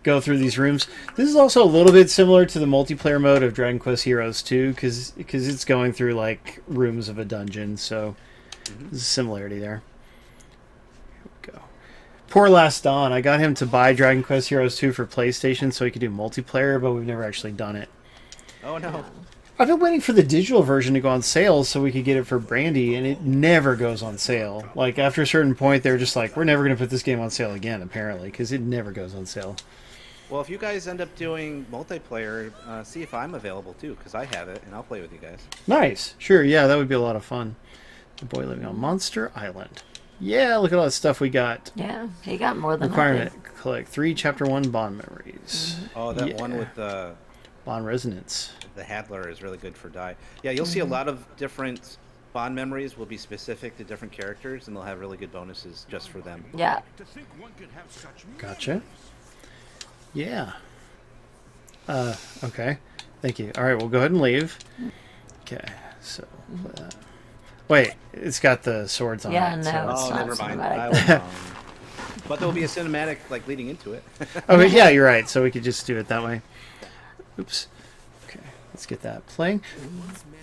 S1: go through these rooms. This is also a little bit similar to the multiplayer mode of Dragon Quest Heroes 2, because it's going through like rooms of a dungeon. So there's a similarity there. Here we go. Poor Last Dawn. I got him to buy Dragon Quest Heroes 2 for PlayStation so he could do multiplayer, but we've never actually done it.
S3: Oh no.
S1: I've been waiting for the digital version to go on sale so we could get it for Brandy, and it never goes on sale. Like, after a certain point, they're just like, we're never going to put this game on sale again, apparently, because it never goes on sale.
S3: Well, if you guys end up doing multiplayer, see if I'm available too, because I have it, and I'll play with you guys.
S1: Nice. Sure, yeah, that would be a lot of fun. The boy living on Monster Island. Yeah, look at all that stuff we got.
S4: Yeah, he got more than I
S1: Requirement,
S4: did.
S1: collect 3 Chapter 1 bond memories.
S3: Oh, that
S1: Yeah.
S3: one with
S1: Bond resonance.
S3: the Hadler is really good for Dai. Yeah, you'll see a lot of different bond memories will be specific to different characters, and they'll have really good bonuses just for them.
S4: Yeah.
S1: Gotcha. Yeah. Okay. Thank you. All right, we'll go ahead and leave. Okay, so... wait, it's got the swords on
S4: Yeah,
S1: it.
S4: no,
S1: so-
S4: it's
S3: Oh,
S4: not
S3: never mind.
S4: cinematic.
S3: But there'll be a cinematic like leading into it.
S1: Okay, yeah, you're right. So we could just do it that way. Oops. Okay, let's get that playing.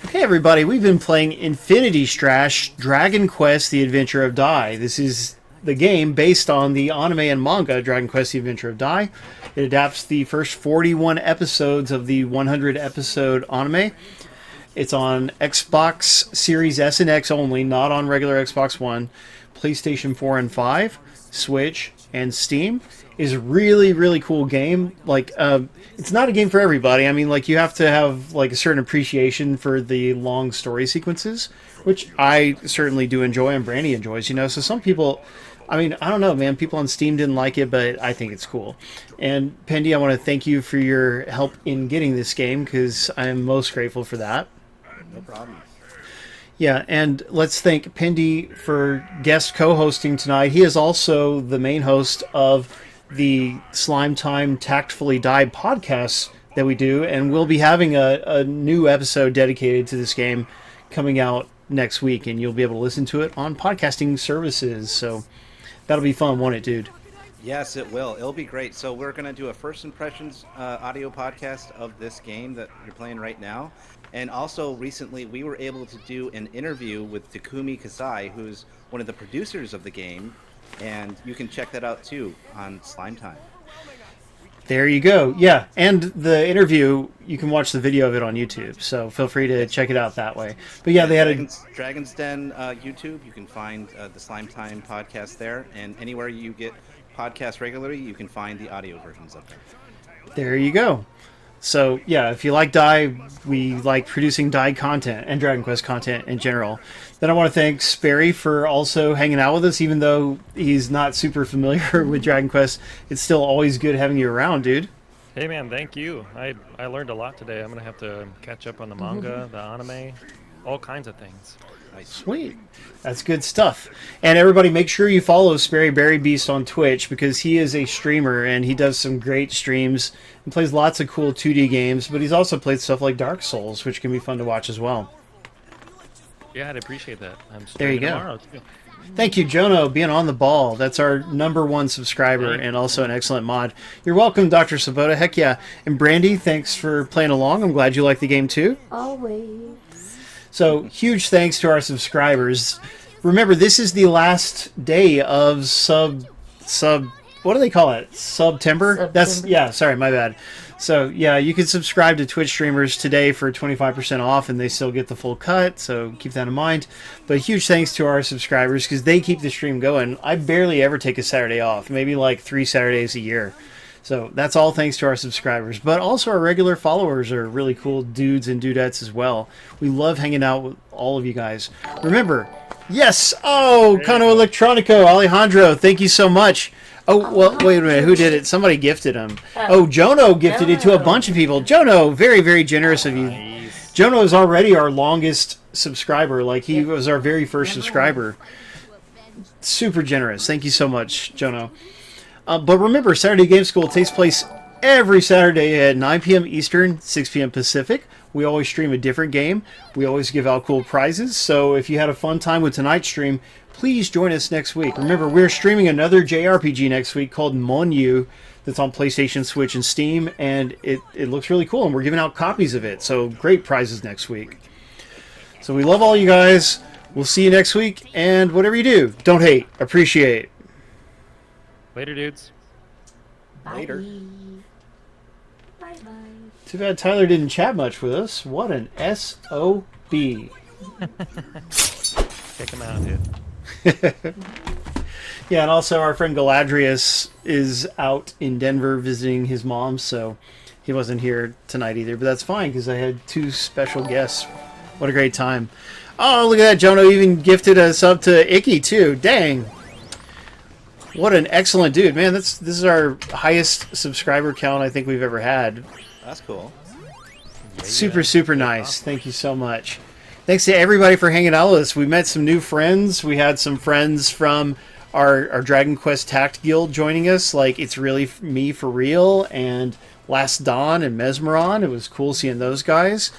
S1: Okay, everybody, we've been playing Infinity Strash Dragon Quest: The Adventure of Dai. This is the game based on the anime and manga Dragon Quest: The Adventure of Dai. It adapts the first 41 episodes of the 100-episode anime. It's on Xbox Series S and X only, not on regular Xbox One, PlayStation 4 and 5, Switch, and Steam is really, really cool game. Like, it's not a game for everybody. I mean, like, you have to have like a certain appreciation for the long story sequences, which I certainly do enjoy and Brandy enjoys, you know. So some people, I mean, I don't know, man, people on Steam didn't like it, but I think it's cool. And Pendy, I want to thank you for your help in getting this game, because I am most grateful for that.
S3: No problem.
S1: Yeah, and let's thank Pendy for guest co-hosting tonight. He is also the main host of the Slime Time Tactfully Die podcast that we do, and we'll be having a new episode dedicated to this game coming out next week, and you'll be able to listen to it on podcasting services. So that'll be fun, won't it, dude?
S3: Yes, it will. It'll be great. So we're going to do a first impressions audio podcast of this game that you're playing right now. And also recently we were able to do an interview with Takumi Kasai, who's one of the producers of the game. And you can check that out too on Slime Time.
S1: There you go. Yeah, and the interview, you can watch the video of it on YouTube. So feel free to check it out that way. But yeah, they had
S3: Dragon's Den YouTube. You can find the Slime Time podcast there. And anywhere you get podcasts regularly, you can find the audio versions of them.
S1: There you go. So, yeah, if you like Dai, we like producing Dai content and Dragon Quest content in general. Then I want to thank Sperry for also hanging out with us, even though he's not super familiar with Dragon Quest. It's still always good having you around, dude.
S2: Hey, man, thank you. I learned a lot today. I'm going to have to catch up on the manga, the anime, all kinds of things.
S1: Sweet. That's good stuff. And everybody, make sure you follow SperryBerryBeast on Twitch, because he is a streamer and he does some great streams and plays lots of cool 2D games, but he's also played stuff like Dark Souls, which can be fun to watch as well.
S2: Yeah, I'd appreciate that.
S1: There you go.
S2: Tomorrow, too.
S1: Thank you, Jono, being on the ball. That's our #1 subscriber and also an excellent mod. You're welcome, Dr. Sabota. Heck yeah. And Brandy, thanks for playing along. I'm glad you like the game too.
S4: Always.
S1: So, huge thanks to our subscribers. Remember, this is the last day of what do they call it? September? Sorry, my bad. So, yeah, you can subscribe to Twitch streamers today for 25% off, and they still get the full cut, so keep that in mind. But huge thanks to our subscribers, because they keep the stream going. I barely ever take a Saturday off, maybe like 3 Saturdays a year. So that's all thanks to our subscribers. But also our regular followers are really cool dudes and dudettes as well. We love hanging out with all of you guys. Remember, yes! Oh, Kano Electronico, Alejandro, thank you so much. Oh, well, wait a minute. Who did it? Somebody gifted him. Oh, Jono gifted it to a bunch of people. Jono, very, very generous of you. Nice. Jono is already our longest subscriber. Like, he was our very first subscriber. Super generous. Thank you so much, Jono. But remember, Saturday Game School takes place every Saturday at 9 p.m. Eastern, 6 p.m. Pacific. We always stream a different game. We always give out cool prizes. So if you had a fun time with tonight's stream, please join us next week. Remember, we're streaming another JRPG next week called Monyu that's on PlayStation, Switch, and Steam. And it looks really cool, and we're giving out copies of it. So great prizes next week. So we love all you guys. We'll see you next week. And whatever you do, don't hate, appreciate.
S2: Later, dudes.
S4: Bye.
S3: Later.
S4: Bye-bye.
S1: Too bad Tyler didn't chat much with us. What an SOB.
S2: Check him out, dude.
S1: Yeah, and also our friend Galadrius is out in Denver visiting his mom, so he wasn't here tonight either. But that's fine, because I had 2 special guests. What a great time. Oh, look at that. Jono even gifted a sub to Icky, too. Dang. What an excellent dude. Man, this is our highest subscriber count I think we've ever had.
S3: That's cool.
S1: Super, super nice. Thank you so much. Thanks to everybody for hanging out with us. We met some new friends. We had some friends from our Dragon Quest Tact Guild joining us, like It's Really Me For Real and Last Dawn and Mesmeron. It was cool seeing those guys.